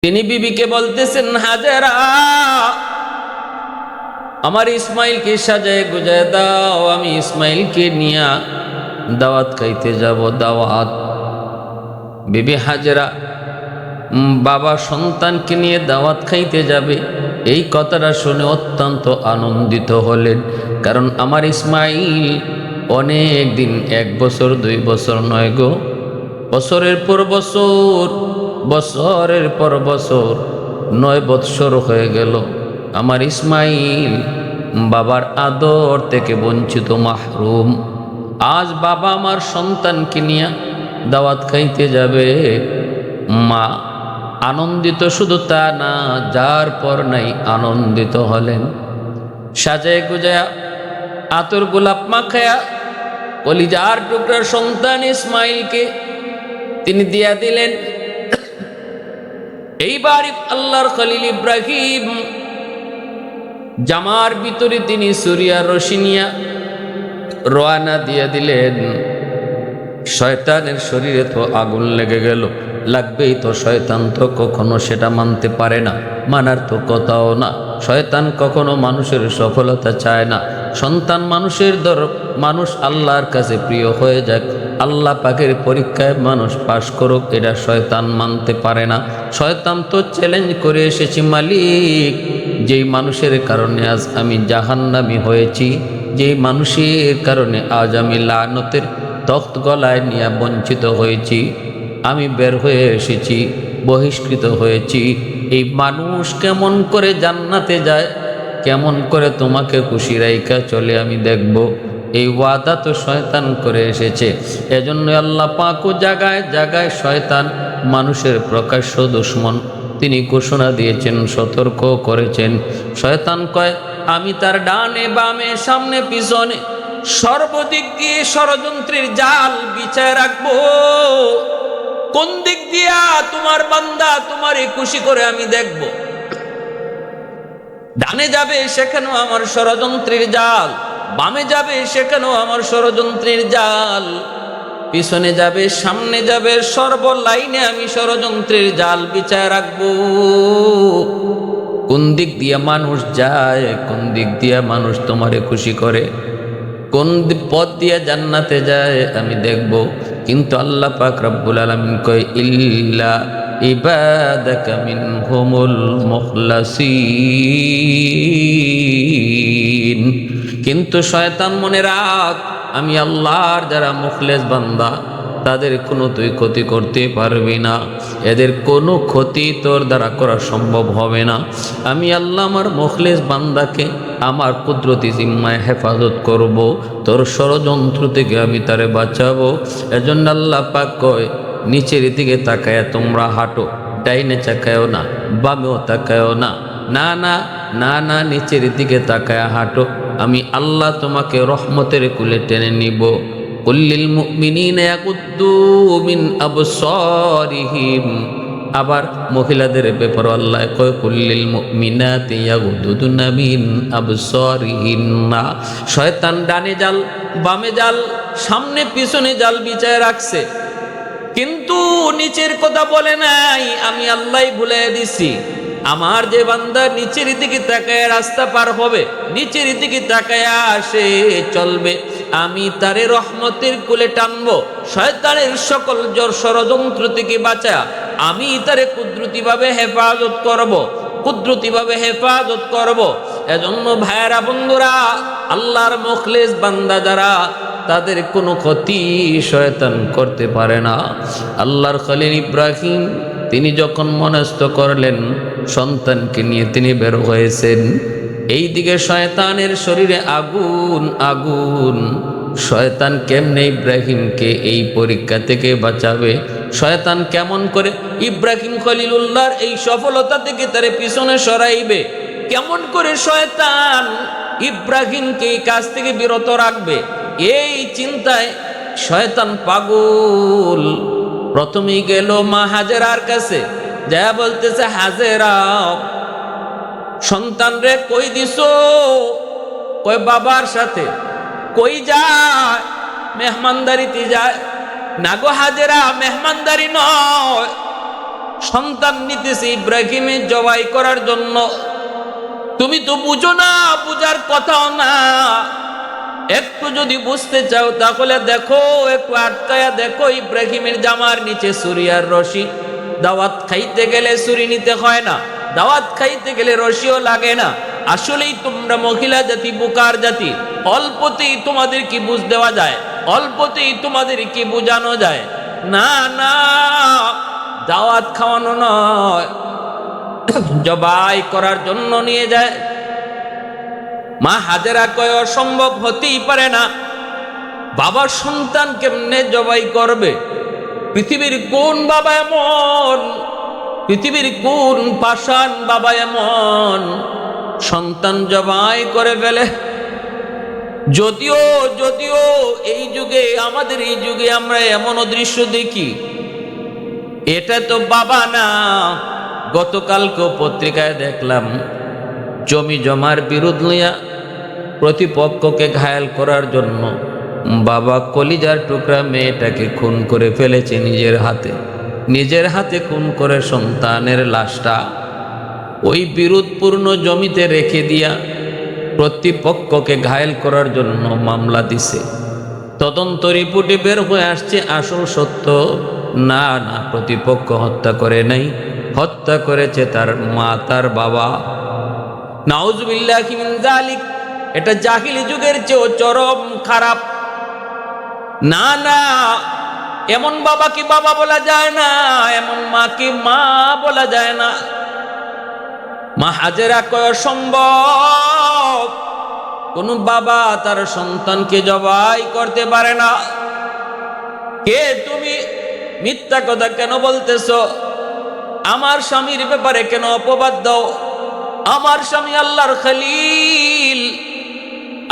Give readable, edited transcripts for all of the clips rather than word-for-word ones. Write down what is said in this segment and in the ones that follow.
তিনি বিবিকে বলতেছেন, হাজেরা আমার ইসমাইলকে সাজায় গুজায় দাও, আমি ইসমাইলকে নিয়ে দাওয়াত খাইতে যাব। দাওয়াত। বিবি হাজেরা বাবা সন্তানকে নিয়ে দাওয়াত খাইতে যাবে, এই কথাটা শুনে অত্যন্ত আনন্দিত হলেন। কারণ আমার ইসমাইল অনেক দিন, 1 বছর 2 বছর নয় গো, বছরের পর বছর, বছরের পর বছর, 9 বৎসর হয়ে গেল আমার ইসমাইল বাবার আদর থেকে বঞ্চিত, মাহরুম। আজ বাবা আমার সন্তানকে নিয়ে দাওয়াত খাইতে যাবে। মা আনন্দিত, শুধু তা না, যার পর নাই আনন্দিত হলেন। সাজায় গুজায়া আতর গোলাপ মাখায়া কলিজার টুকরার সন্তান ইসমাইলকে তিনি দিয়া দিলেন। এইবার আল্লাহর খলিল ইব্রাহিম জামার ভিতরে তিনি সুরিয়া রশিনিয়া রওয়ানা দিয়ে দিলেন। শয়তানের শরীরে তো আগুন লেগে গেল, লাগবেই তো। শয়তান তো কখনো সেটা মানতে পারে না, মানার তো কথাও না। শয়তান কখনো মানুষের সফলতা চায় না। সন্তান মানুষের মানুষ আল্লাহর কাছে প্রিয় হয়ে যাক, আল্লাহ পাকের পরীক্ষায় মানুষ পাশ করুক, এটা শয়তান মানতে পারে না। শয়তান তো চ্যালেঞ্জ করে এসেছি, মালিক যেই মানুষের কারণে আজ আমি জাহান্নামী হয়েছি, যেই মানুষের কারণে আজ আমি লানতের তখ্ত গলায় নিয়ে বঞ্চিত হয়েছি, আমি বের হয়ে এসেছি, বহিষ্কৃত হয়েছি, এই মানুষ কেমন করে জান্নাতে যায়, কেমন করে তোমাকে খুশি রাইখা চলে আমি দেখব। এই ওয়াদা তো শয়তান করে এসেছে। এজন্য আল্লাহ পাক জায়গায় জায়গায় শয়তান মানুষের প্রকাশ্য দুশ্মন, তিনি ঘোষণা দিয়েছেন, সতর্ক করেছেন। শয়তান কয়, আমি তার ডানে বামে সামনে পিছনে সর্বদিক দিয়ে ষড়যন্ত্রের জাল বিছায় রাখবো। কোন দিক দিয়া তোমার বান্দা তোমারে খুশি করে আমি দেখব। ডানে যাবে সেখানেও আমার ষড়যন্ত্রের জাল, বামে যাবে সেখানেও আমার ষড়যন্ত্রের জাল, পিছনে যাবে সামনে যাবে, সর্ব লাইনে আমি ষড়যন্ত্রের জাল বিছায় রাখবো। কোন দিক দিয়া মানুষ যায়, কোন দিক দিয়া মানুষ তোমারে খুশি করে, কোন পথ দিয়া জান্নাতে যায় আমি দেখব। কিন্তু আল্লাহ পাক রব্বুল আলামিন কয়, ইল্লা ইবাদাকা মিনহুমুল মুখলাসিন। কিন্তু শয়তান মনে রাখ, আমি আল্লাহর যারা মুখলেস বান্দা, তাদের কোনো তুই ক্ষতি করতে পারবি না, এদের কোনো ক্ষতি তোর দ্বারা করা সম্ভব হবে না। আমি আল্লাহ আমার মুখলেস বান্দাকে আমার কুদরতি জিম্মায় হেফাজত করব, তোর ষড়যন্ত্র থেকে আমি তারে বাঁচাবো। এজন্য আল্লাহ পাক কয়, নিচের দিকে তাকায় তোমরা হাঁটো, ডাইনে তাকায়ও না, বামেও তাকায়ও না, না না না না, নিচের দিকে তাকায় হাঁটো, আমি আল্লাহ তোমাকে রহমতের কুলে টেনে নিব। কুল্লিল মুমিনিনা ইয়াকুদ্দু মিন আবসারিহিম। আবার মহিলাদের ব্যাপারে আল্লাহ কয়, কুল্লিল মুমিনাতি ইয়াগুদ্দুনা মিন আবসারিহিন্না। শয়তান ডানে জাল বামে জাল সামনে পিছনে জাল বিছায় রাখছে, কিন্তু নিচের কথা বলে নাই। আমি আল্লাহ ভুলে দিছি, আমার যে বান্দা নিচের দিকে তাকায় রাস্তা পার হবে, নিচের দিকে তাকায় সে চলবে, আমি তারে রহমতের কুলে টানবো। শয়তানের সকল জোর ষড়যন্ত্র থেকে বাঁচা আমি তারে কুদরতিভাবে হেফাজত করব, কুদরতিভাবে হেফাজত করব। এজন্য ভাইয়েরা বন্ধুরা, আল্লাহর মুখলেস বান্দা যারা, তাদের কোনো ক্ষতি শয়তান করতে পারে না। আল্লাহর খলিল ইব্রাহিম তিনি যখন মনস্থ করলেন সন্তানকে নিয়ে তিনি বের হয়েছেন, এই দিকে শয়তানের শরীরে আগুন আগুন। শয়তান কেমনে ইব্রাহিমকে এই পরীক্ষা থেকে বাঁচাবে, শয়তান কেমন করে ইব্রাহিম খলিলুল্লাহর এই সফলতা থেকে তার পিছনে সরাইবে, কেমন করে শয়তান ইব্রাহিমকে এই কাজ থেকে বিরত রাখবে, এই চিন্তায় শয়তান পাগল। প্রথমেই গেল মা হাজেরার কাছে, যা বলতেছে, হাজেরা সন্তান রে কই দিছো? কই বাবার সাথে। কই যায়? মেহমানদারিতে যায়। না গো হাজেরা, মেহমানদারি নয়, সন্তান নিতেছে ইব্রাহিমের জবাই করার জন্য। তুমি তো বুঝো না, বুঝার কথাও না। একটু যদি বুঝতে চাও তাহলে দেখো, একটু আটকায়া দেখো ইব্রাহিমের জামার নিচে ছুরি আর রশি। দাওয়াত খাইতে গেলে ছুরি নিতে হয় না, দাওয়াত খাইতে গেলে রশিও লাগে না। আসলেই তোমরা মহিলা জাতি বোকার জাতি। অল্পতেই তোমাদের কি বুঝ দেওয়া যায়, অল্পতেই তোমাদের কি বোঝানো যায়। না না, দাওয়াত খাওয়ানো নয়, জবাই করার জন্য নিয়ে যায়। মা হাজেরা কয় অসম্ভব, হতেই পারে না। বাবার সন্তান কেমনে জবাই করবে? পৃথিবীর কোন বাবা এমন, পৃথিবীর কোন পাষাণ বাবা এমন সন্তান জবাই করে ফেলে? যদিও যদিও এই যুগে, আমাদের এই যুগে আমরা এমনও দৃশ্য দেখি, এটা তো বাবা না। গতকালকে পত্রিকায় দেখলাম জমি জমার বিরোধ লইয়া প্রতিপক্ষকে ঘায়েল করার জন্য বাবা কলিজার টুকরা মেয়েটাকে খুন করে ফেলেছে নিজের হাতে। নিজের হাতে খুন করে সন্তানের লাশটা ওই বিরোধপূর্ণ জমিতে রেখে দিয়া প্রতিপক্ষকে ঘায়েল করার জন্য মামলা দিছে। তদন্ত রিপোর্টে বের হয়ে আসছে আসল সত্য, না না, প্রতিপক্ষ হত্যা করে নাই, হত্যা করেছে তার মা, তার বাবা। নাউজুবিল্লাহি মিন যালিক। এটা জাহিলি যুগের চেয়েও চরম খারাপ। না না, এমন বাবা কি বাবা বলা যায় না, এমন মা কি মা বলা যায় না। মা হাজেরা কয় সম্ভব, কোন বাবা তার সন্তানকে জবাই করতে পারে না। কে তুমি? মিথ্যা কথা কেন বলতেছো? আমার স্বামীর ব্যাপারে কেন অপবাদ দাও? আমার স্বামী আল্লাহর খলিল,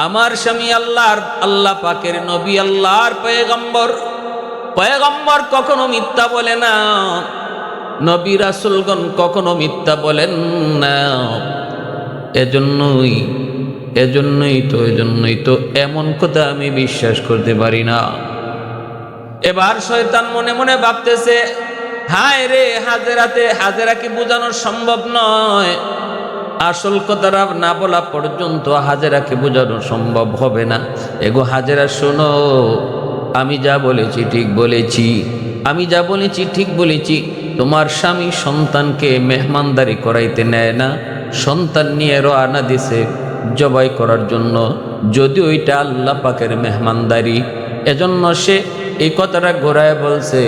আমার স্বামী আল্লাহ পাকের নবী, আল্লাহর পয়গম্বর। পয়গম্বর কখনো মিথ্যা বলে না, নবী রাসূলগণ কখনো মিথ্যা বলেন না। এজন্যই তো এমন কথা আমি বিশ্বাস করতে পারি না। এবার শয়তান মনে মনে ভাবতেছে, হায় রে, হাজেরাকে বোঝানো সম্ভব নয়। আসল কথাটা না বলা পর্যন্ত হাজেরাকে বোঝানো সম্ভব হবে না। এগো হাজেরা শোনো, আমি যা বলেছি ঠিক বলেছি, আমি যা বলেছি ঠিক বলেছি। তোমার স্বামী সন্তানকে মেহমানদারি করাইতে নেয় না, সন্তান নিয়ে রওনা দিছে জবাই করার জন্য। যদি ওইটা আল্লাহ পাকের মেহমানদারি, এজন্য সে এই কথাটা ঘোরায় বলছে।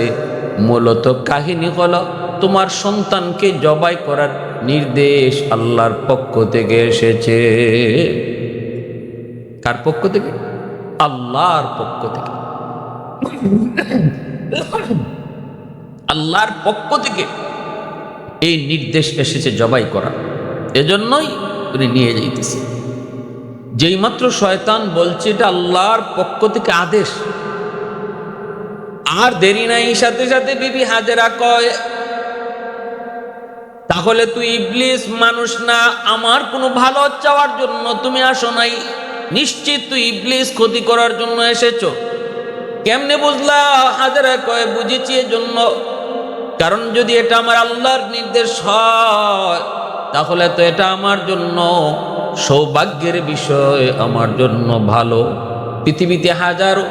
মূলত কাহিনী হলো, তোমার সন্তানকে জবাই করার নির্দেশ আল্লাহর পক্ষ থেকে এসেছে। কার পক্ষ থেকে? আল্লাহর পক্ষ থেকে। আল্লাহর পক্ষ থেকে এই নির্দেশ এসেছে জবাই করা। এজন্যই উনি নিয়ে যাইতেছে। যেই মাত্র শয়তান বলছে এটা আল্লাহর পক্ষ থেকে আদেশ, আর দেরি নাই, সাথে সাথে বিবি হাজেরা কয়, তাহলে তুই ইবলিস, মানুষ না। আমার কোনো ভালো চাওয়ার জন্য তুমি আসো নাই, নিশ্চিত তুই ইবলিস, ক্ষতি করার জন্য এসেছো। কেমনে বুঝলা? হাজেরা কয়, বুঝেছি এজন্য, কারণ যদি এটা আমার আল্লাহর নির্দেশ হয় তাহলে তো এটা আমার জন্য সৌভাগ্যের বিষয়, আমার জন্য ভালো। পৃথিবীতে হাজারো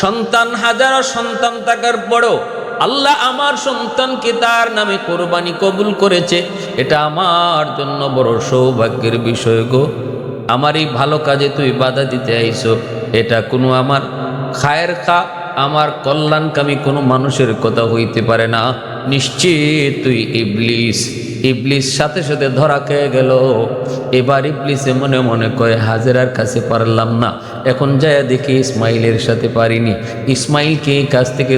সন্তান থাকার পরও আল্লাহ আমার সন্তানকে তার নামে কোরবানি কবুল করেছে, এটা আমার জন্য বড় সৌভাগ্যের বিষয় গো। আমার এই ভালো কাজে তুই বাধা দিতে আইছো, এটা কোনো আমার খায়ের খা, আমার কল্যাণকামী কোনো মানুষের কথা হইতে পারে না। নিশ্চিত তুই ইবলিস সাথে সাথে ধরা খেয়ে গেল। এবার ইবলিসে মনে মনে কয়, হাজেরার কাছে পারলাম না, এখন যায় দেখি ইসমাইলের সাথে পারিনি। ইসমাইলকে এই কাছ থেকে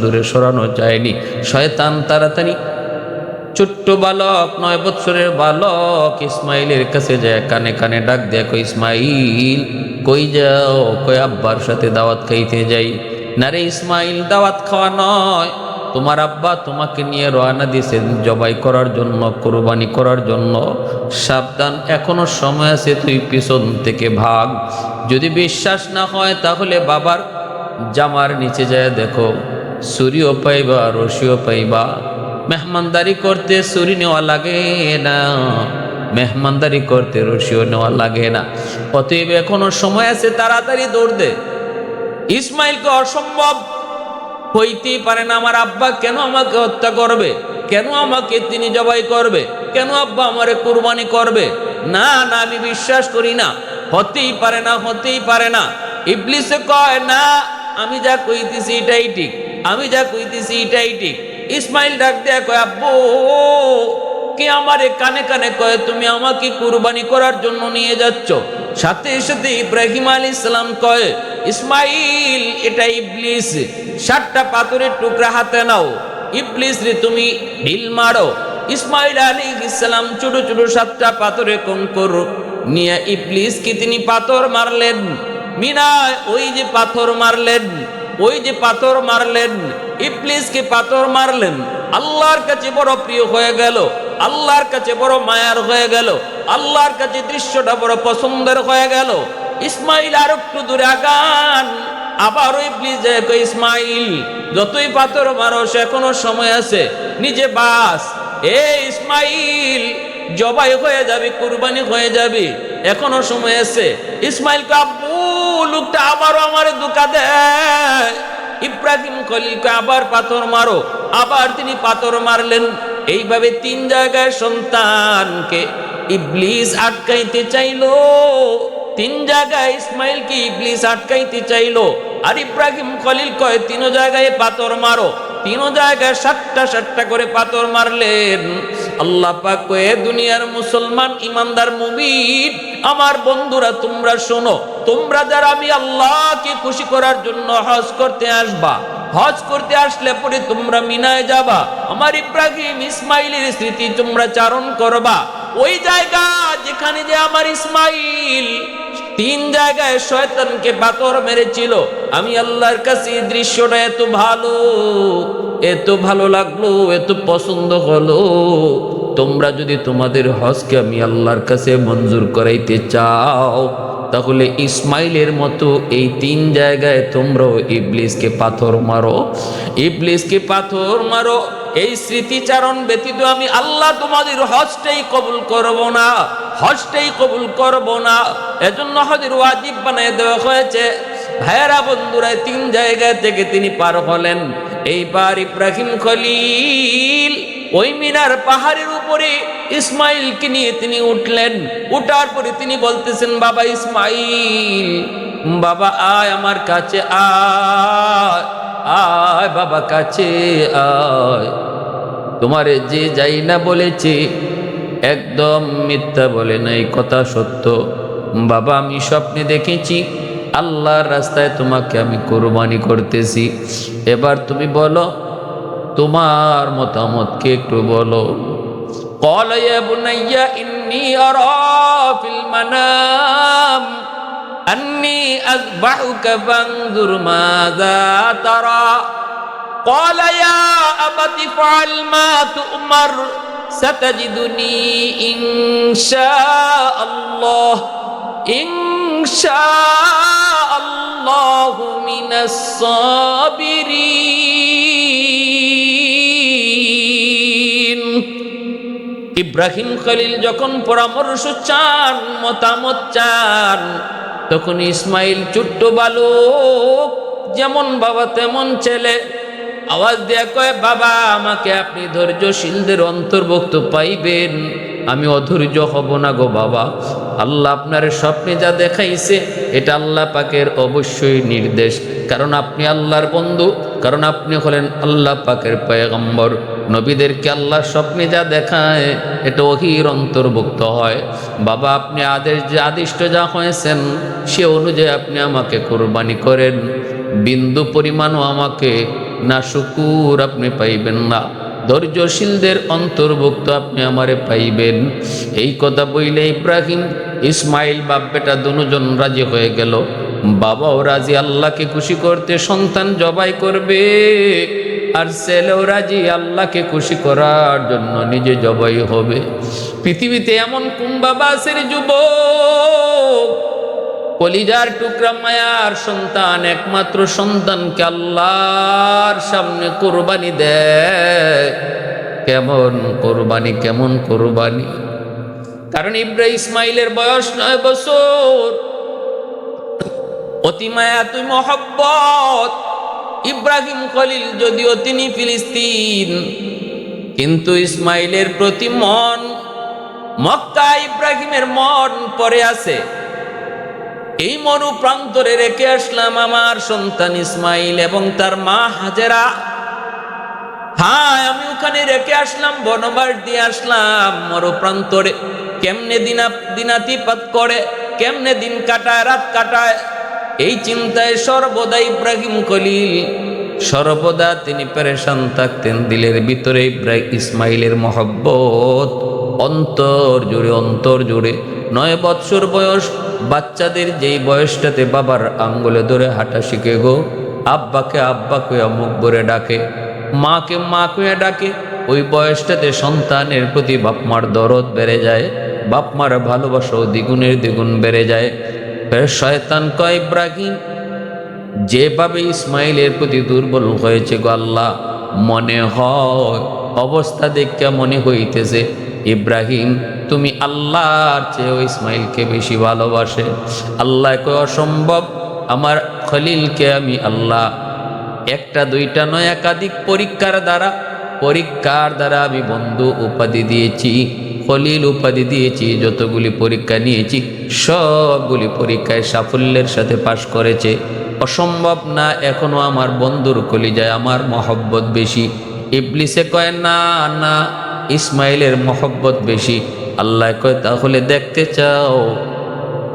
দূরে সরানো যায়নি। শয়তান তাড়াতাড়ি ছোট্ট বালক, 9 বৎসরের বালক ইসমাইলের কাছে যায়, কানে কানে ডাক দেয়, কই ইসমাইল কই যাও? কই আব্বার সাথে দাওয়াত খাইতে যাই। না রে ইসমাইল, দাওয়াত খাওয়া নয়, তোমার আব্বা তোমাকে নিয়ে রওনা দিয়েছে জবাই করার জন্য, কোরবানি করার জন্য। সাবধান, এখনো সময় আছে, তুই পিছন থেকে ভাগ। যদি বিশ্বাস না হয় তাহলে বাবার জামার নিচে যায় দেখো, ছুরিও পাইবা, রশিও পাইবা। মেহমানদারি করতে ছুরি নেওয়া লাগে না, মেহমানদারি করতে রশিও নেওয়া লাগে না। অতএব এখনো সময় আছে, তাড়াতাড়ি দৌড় দে। ইসমাইলকে অসম্ভব হইতেই পারে না, আমার আব্বা কেন আমাকে হত্যা করবে, কেন আমাকে তিনি জবাই করবে, কেন আব্বা আমারে কুরবানি করবে? না না, আমি বিশ্বাস করি না, হতেই পারে না, হতেই পারে না। ইবলিসে কয় না, আমি যা কইতেছি এটাই ঠিক, আমি যা কইতেছি এটাই ঠিক। ইসমাইল ডাক দেয়া কয়, আব্বু কে আমারে কানে কানে কয় তুমি আমাকে কুরবানি করার জন্য নিয়ে যাচ্ছ। সাথে সাথে ইব্রাহিম আলাইহিস সালাম কয়, ইসমাইল এটা ইবলিস, 7টা পাথরের টুকরা হাতে নাও, ইবলিস রে তুমি ঢিল মারো। ইসমাইল আলাইহিস সালাম ছোট ছোট 7টা পাথরের কঙ্কর নিয়ে ইবলিসকে তিনি পাথর মারলেন। মিনায় ওই যে পাথর মারলেন, ওই যে পাথর মারলেন, ইবলিসকে পাথর মারলেন, আল্লাহর কাছে বড় প্রিয় হয়ে গেল, আল্লাহর কাছে বড় মায়ার হয়ে গেল, আল্লাহর কাছে দৃশ্যটা বড় পছন্দের হয়ে গেল। ইসমাইল আর একটু দূরে আগান, আবার ইবলিস যায় কই, ইসমাইল যতই পাথর মারো এখনো সময় আছে, নিজে বাস। এ ইসমাইল জবাই হয়ে যাবে, কুরবানি হয়ে যাবে, এখনো সময় আছে। ইসমাইল কে আব্বু লোকটা আবারও আমারে ধোঁকা দেয়। ইব্রাহিম খলিলকে আবার পাথর মারো, আবার তিনি পাথর মারলেন। এইভাবে 3 জায়গায় সন্তানকে ইবলিস আটকাইতে চাইলো, 3 জায়গায় ইসমাইলকে ইবলিস আটকাইতে চাইলো। আর ইব্রাহিম খলিল কয় 3 জায়গায় পাথর মারো, 3 জায়গায় 7টা করে পাথর মারলেন। আল্লাহ পাক কয়ে, দুনিয়ার মুসলমান ইমানদার মুমিন আমার বন্ধুরা তোমরা শোনো, তোমরা যারা আমি আল্লাহকে খুশি করার জন্য হজ করতে আসবা, হজ করতে আসলে পরে তোমরা মিনায় যাবা, আমার ইব্রাহিম ইসমাইলের স্মৃতি তোমরা চারণ করবা। ওই জায়গা যেখানে যে আমার ইসমাইল 3 জায়গায় শয়তানকে পাথর মেরেছিল, আমি আল্লাহর কাছে দৃশ্যটা এত ভালো লাগলো, এত পছন্দ হলো। তোমরা যদি তোমাদের হজকে আমি আল্লাহর কাছে মঞ্জুর করাইতে চাও, তাহলে ইসমাইলের মতো এই 3 জায়গায় তোমরাও ইবলিসকে পাথর মারো, ইবলিসকে পাথর মারো। এই স্মৃতিচারণ ব্যতীত আমি আল্লাহ তোমাদের হজটাই কবুল করব না, হজটাই কবুল করব না। এজন্য হজের ওয়াজিব বানিয়ে দেওয়া হয়েছে। ভাইয়েরা বন্ধুরা, 3 জায়গা থেকে তিনি পার হলেন। এইবার ইব্রাহিম খলিল ওই মিনার পাহাড়ের উপরে ইসমাইলকে নিয়ে তিনি উঠলেন। উঠার পরে তিনি বলতেছেন, বাবা ইসমাইল, বাবা আয় আমার কাছে, আয় আয় বাবা কাছে আয়। তোমারে যে যাই না বলেছে একদম মিথ্যা বলে নাই, কথা সত্য। বাবা আমি স্বপ্নে দেখেছি আল্লাহর রাস্তায় তোমাকে আমি কুরবানি করতেছি। এবার তুমি বলো, তোমার মতামতকে একটু বলো। قال يا بني إني أرى في المنام أني أذبحك فانظر ماذا ترى قال يا أبت افعل ما تؤمر ستجدني إن شاء الله من الصابرين। ইব্রাহিম খলিল যখন পরামর্শ চান, মতামত চান, তখন ইসমাইল ছোট্ট বালক, যেমন বাবা তেমন ছেলে, আওয়াজ দেয়া কয়, বাবা আমাকে আপনি ধৈর্যশীলদের অন্তর্ভুক্ত পাইবেন, আমি অধৈর্য হব না গো বাবা। আল্লাহ আপনার স্বপ্নে যা দেখাইছে এটা আল্লাহ পাকের অবশ্যই নির্দেশ, কারণ আপনি আল্লাহর বন্ধু, কারণ আপনি হলেন আল্লাহ পাকের পয়গম্বর। নবীদেরকে আল্লাহ স্বপ্নে যা দেখায় এটা ওহীর অন্তর্ভুক্ত হয়। বাবা আপনি আদিষ্ট যা হয়েছেন সে অনুযায়ী আপনি আমাকে কুরবানি করেন, বিন্দু পরিমাণও আমাকে নাশুকুর আপনি পাইবেন না, ধৈর্যশীলদের অন্তর্ভুক্ত আপনি আমারে পাইবেন। এই কথা বইলে ইব্রাহিম ইসমাইল বাপ বেটা দুজন রাজি হয়ে গেল। বাবাও রাজি আল্লাহকে খুশি করতে সন্তান জবাই করবে, আর ছেলেও রাজি আল্লাহকে খুশি করার জন্য নিজে জবাই হবে। পৃথিবীতে এমন কোন বাবা আছে রে যুবক, কলিজার টুকরা মায়ার সন্তান, একমাত্র সন্তানকে আল্লাহর সামনে কুরবানি দেয়? কেমন কোরবানি, কেমন কোরবানি। কারণ ইসমাইলের বয়স 9 বছর, অতি মায়া তুই মহব্বত। ইব্রাহিম খলিল যদিও তিনি ফিলিস্তিন, কিন্তু ইসমাইলের প্রতি মন, মক্কা ইব্রাহিমের মন পড়ে আছে। এই মরু প্রান্তরে রেখে আসলাম আমার সন্তান ইসমাইল এবং তার মা হাজেরা। হ্যাঁ, আমি ওখানে রেখে আসলাম, বনবাস দিয়ে আসলাম মরু প্রান্তরে। কেমনে দিনাতিপাত করে, কেমনে দিন কাটায়, রাত কাটায়, এই চিন্তায় সর্বদা ইব্রাহিম খলিল, সর্বদা তিনি পেরেশান থাকতেন। দিলের ভিতরে ইসমাইলের মহব্বত অন্তর জুড়ে। 9 বৎসর বয়স বাচ্চাদের যেই বয়সটাতে বাবার আঙ্গুলে ধরে হাঁটা শিখে গো, আব্বাকে আব্বা কইয়া মুখ ভরে ডাকে, মাকে মা কইয়া ডাকে, ওই বয়সটাতে সন্তানের প্রতি বাপমার দরদ বেড়ে যায়, বাপমার ভালোবাসাও দ্বিগুণের দ্বিগুণ বেড়ে যায়। শয়তান কয়, ইব্রাহিম যেভাবে ইসমাইলের প্রতি দুর্বল হয়েছে গো আল্লাহ, মনে হয় অবস্থা দেখে মনে হইতেছে ইব্রাহিম তুমি আল্লাহর চেয়ে ইসমাইলকে বেশি ভালোবাসে। আল্লাহ কয় অসম্ভব, আমার খলিলকে আমি আল্লাহ একটা দুইটা নয় একাধিক পরীক্ষার দ্বারা আমি বন্ধু উপাধি দিয়েছি, খলিল উপাধি দিয়েছি। যতগুলি পরীক্ষা নিয়েছি সবগুলি পরীক্ষায় সাফল্যের সাথে পাশ করেছে। অসম্ভব না, এখনো আমার বন্ধুর কলিজায় আমার মহব্বত বেশি। ইবলিসে কয় না না, ইসমাইলের মহব্বত বেশি। আল্লাহ কয় তাহলে দেখতে চাও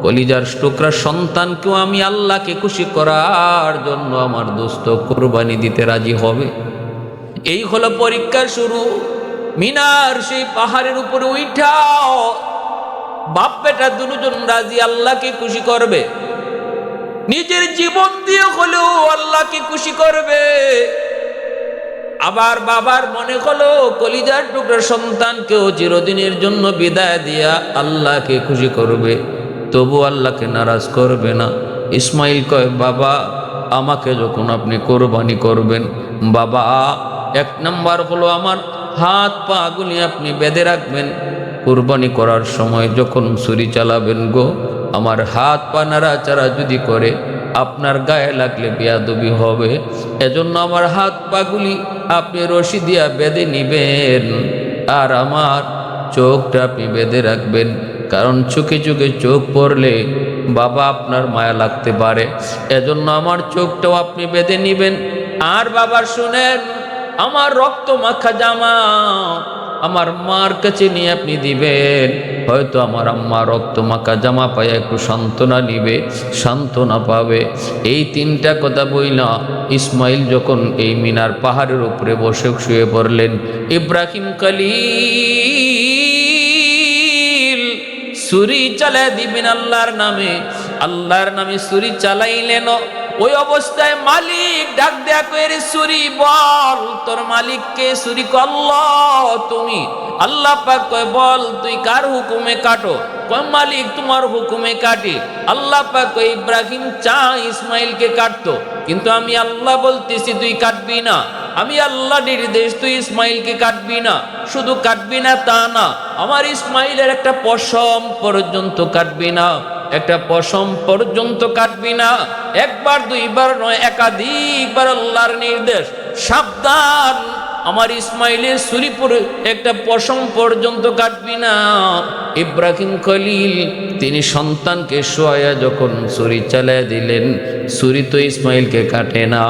কলিজার টুকরা সন্তানকেও আমি আল্লাহকে খুশি করার জন্য আমার দোস্ত কোরবানি দিতে রাজি হবে? এই হলো পরীক্ষার শুরু। মিনার সেই পাহাড়ের উপরে উঠাও, বাপ বেটা দুজন রাজি আল্লাহকে খুশি করবে, নিজের জীবন দিয়ে হলেও আল্লাহকে খুশি করবে। আবার বাবার মনে হলো কলিজার টুকরা সন্তানকেও চিরদিনের জন্য বিদায় দিয়া আল্লাহকে খুশি করবে, তবু আল্লাহকে নারাজ করবে না। ইসমাইল কয়, বাবা আমাকে যখন আপনি কোরবানি করবেন, বাবা 1 নাম্বার হলো আমার হাত পা গুলি আপনি বেঁধে রাখবেন। কোরবানি করার সময় যখন ছুরি চালাবেন গো, আমার হাত পা নাড়াচাড়া যদি করে আপনার গায়ে লাগলে বেয়াদবি হবে। এজন্য আমার হাত পাগুলি আপনি রশি দিয়া বেঁধে নিবেন, আর আমার চোখটা আপনি বেঁধে রাখবেন, কারণ চোখে চোখে চোখ পড়লে বাবা আপনার মায়া লাগতে পারে। এজন্য আমার চোখটাও আপনি বেঁধে নিবেন। আর বাবা শুনেন, আমার রক্ত মাখা জামা আমার মার কাছে নিয়ে আপনি দিবেন। হয়তো আমার আম্মা রক্ত মাখা জামা পায় একটু সান্ত্বনা নিবে, সান্ত্বনা পাবে। এই 3টা কথা বইলা ইসমাইল যখন এই মিনার পাহাড়ের উপরে বসে শুয়ে পড়লেন, ইব্রাহিম খলিল ছুরি চালায় দিবেন আল্লাহর নামে ছুরি চালাইলেন। ওই অবস্থায় মালিক ডাক দেয়া কইরে, ছুরি বল তোর মালিককে। ছুরি কয়, আল্লাহ তুমি। আল্লাহ পাক কয়, বল তুই কার হুকুমে কাটো? কয়, মালিক তোমার হুকুমে কাটি। আল্লাহ পাক কয়, ইব্রাহিম চা ইসমাইলকে কাটতো, কিন্তু আমি আল্লাহ বলতেছি তুই কাটবি না। আমি আল্লাহ নির্দেশ, তুই ইসমাইলকে কাটবি না। শুধু কাটবি না তা না, আমার ইসমাইলের একটা পশম পর্যন্ত কাটবি না, একটা পশম পর্যন্ত কাটবি না। 1 বার 2 বার নয়, একাধিকবার আল্লাহর নির্দেশ, সাবধান আমার ইসমাইলের ছুরি পরে একটা পশম পর্যন্ত কাটবি না। ইব্রাহিম খলিল তিনি সন্তানকে শোয়া যখন ছুরি চালিয়ে দিলেন, ছুরি তো ইসমাইলকে কাটে না,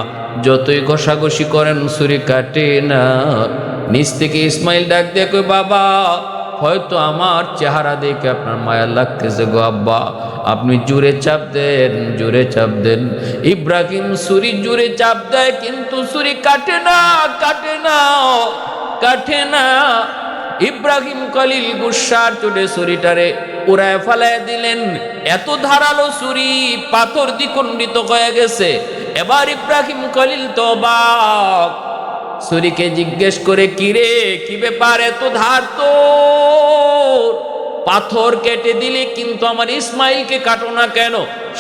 যতই ঘষাঘষি করেন ছুরি কাটে না। নিচ থেকে ইসমাইল ডাক দিয়ে কই, বাবা হয়তো আমার চেহারা দেখে আপনার মায়া লাগতেছে গো আব্বা, আপনি জোরে চাপ দেন, জোরে চাপ দেন। ইব্রাহিম ছুরি জোরে চাপ দেয়, কিন্তু ছুরি কাটে না, কাটে না, কাটে না। ইব্রাহিম খলিল গুসার চোটে ছুরিটারে উড়ায় ফেলায় দিলেন। এত ধারালো ছুরি পাথর দ্বিখণ্ডিত হয়ে গেছে। এবার ইব্রাহিম খলিল তো অবাক, ছুরিকে জিজ্ঞেস করে, কিরে কি ব্যাপার, এত ধার তো? পাথর কেটে দিলে কিন্তু আমার ইসমাইলকে কাটো না কেন?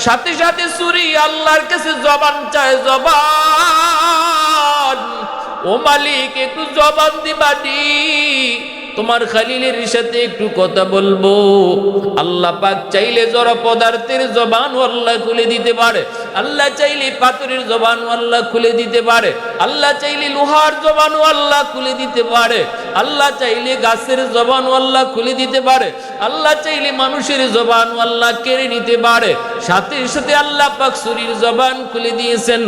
সাথে সাথে ছুরি আল্লাহর কাছে জবান চায়, জবান। ও মালিক একটু জবান দিবানি, তোমার খলিলের সাথে একটু কথা বলবো। আল্লাহ পাক চাইলে জড় পদার্থের জবান আল্লাহ খুলে দিতে পারে, আল্লাহ চাইলে পাথরের জবান আল্লাহ খুলে দিতে পারে, আল্লাহ চাইলে লোহার জবান আল্লাহ খুলে দিতে পারে, আল্লাহ চাইলে গাছের জবান আল্লাহ খুলে দিতে পারে, আল্লাহ চাইলে মানুষের জবান আল্লাহ কেড়ে নিতে পারে। সাথে সাথে আল্লাহ পাক ছুরির জবান খুলে দিয়েছেন।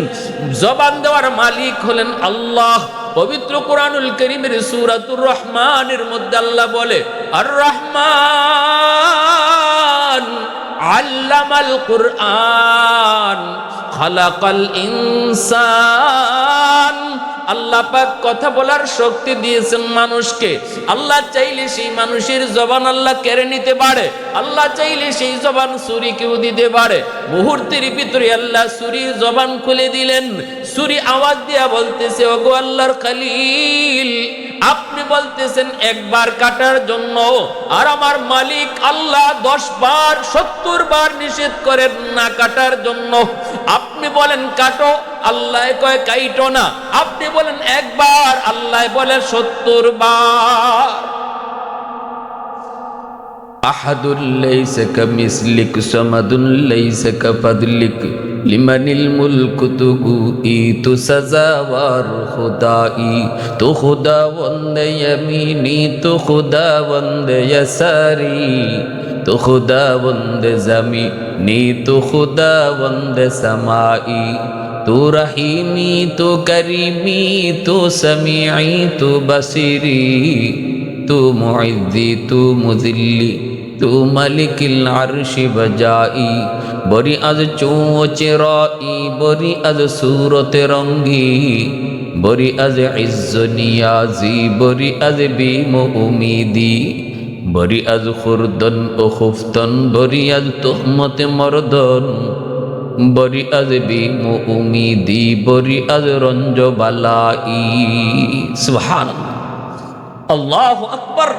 জবান দেওয়ার মালিক হলেন আল্লাহ। পবিত্র কোরআনুল কারীমের সূরাতুর রহমানের মধ্যে আল্লাহ বলে, আর রহমান আল্লামাল কুরআন খালাকাল ইনসান। আল্লাহ পাক কথা বলার শক্তি দিয়েছেন মানুষকে। আল্লাহ চাইলে সেই মানুষের জবান আল্লাহ কেড়ে নিতে পারে, আল্লাহ চাইলে সেই জবান ছুরিকেও দিতে পারে। মুহূর্তের ভিতরে আল্লাহ ছুরির জবান খুলে দিলেন। ছুরি আওয়াজ দিয়া বলতেছে, ওগো আল্লাহর খলিল, আপনি বলতেছেন একবার কাটার জন্য, আর আমার মালিক আল্লাহ 10 বার 70 বার নিষেধ করেন না কাটার জন্য। আপনি বলেন কাটো, আল্লাহ কয় কাইটো না। আপনি বলেন একবার, আল্লাহ বলে 70 বার। আহাদুল লাইসা কামিসলিক সামাদুল লাইসা কাফাদলিক লিমানিল মুলকু তুগুই তু সাজাওয়ার খুদাই, তু খুদা ওয়ান্দে ইয়ামিনি তু খুদা ওয়ান্দে ইয়াসারি, তু খুদা ওয়ান্দে জামিনি তু খুদা ওয়ান্দে সামাই, তু রহিমি তু করিমি তু সামিঈ তু বসিরি, তু মুইজ্জি তু মুজিল্লি তু মালিকিল আরশি বজাই, বরি আজ চোচেরাই বরি আজ সুরতে রঙ্গি, বরি আজ ইজ্জ নিয়াজি বরি আজ বিম উমিদি, বরি আজ খুরদন ও খুফতন বরি আজ তুহমতে মরদন, বরি আজ বিম উমিদি বরি আজ রঞ্জ বালাই। সুবহানাল্লাহ, আল্লাহু আকবার,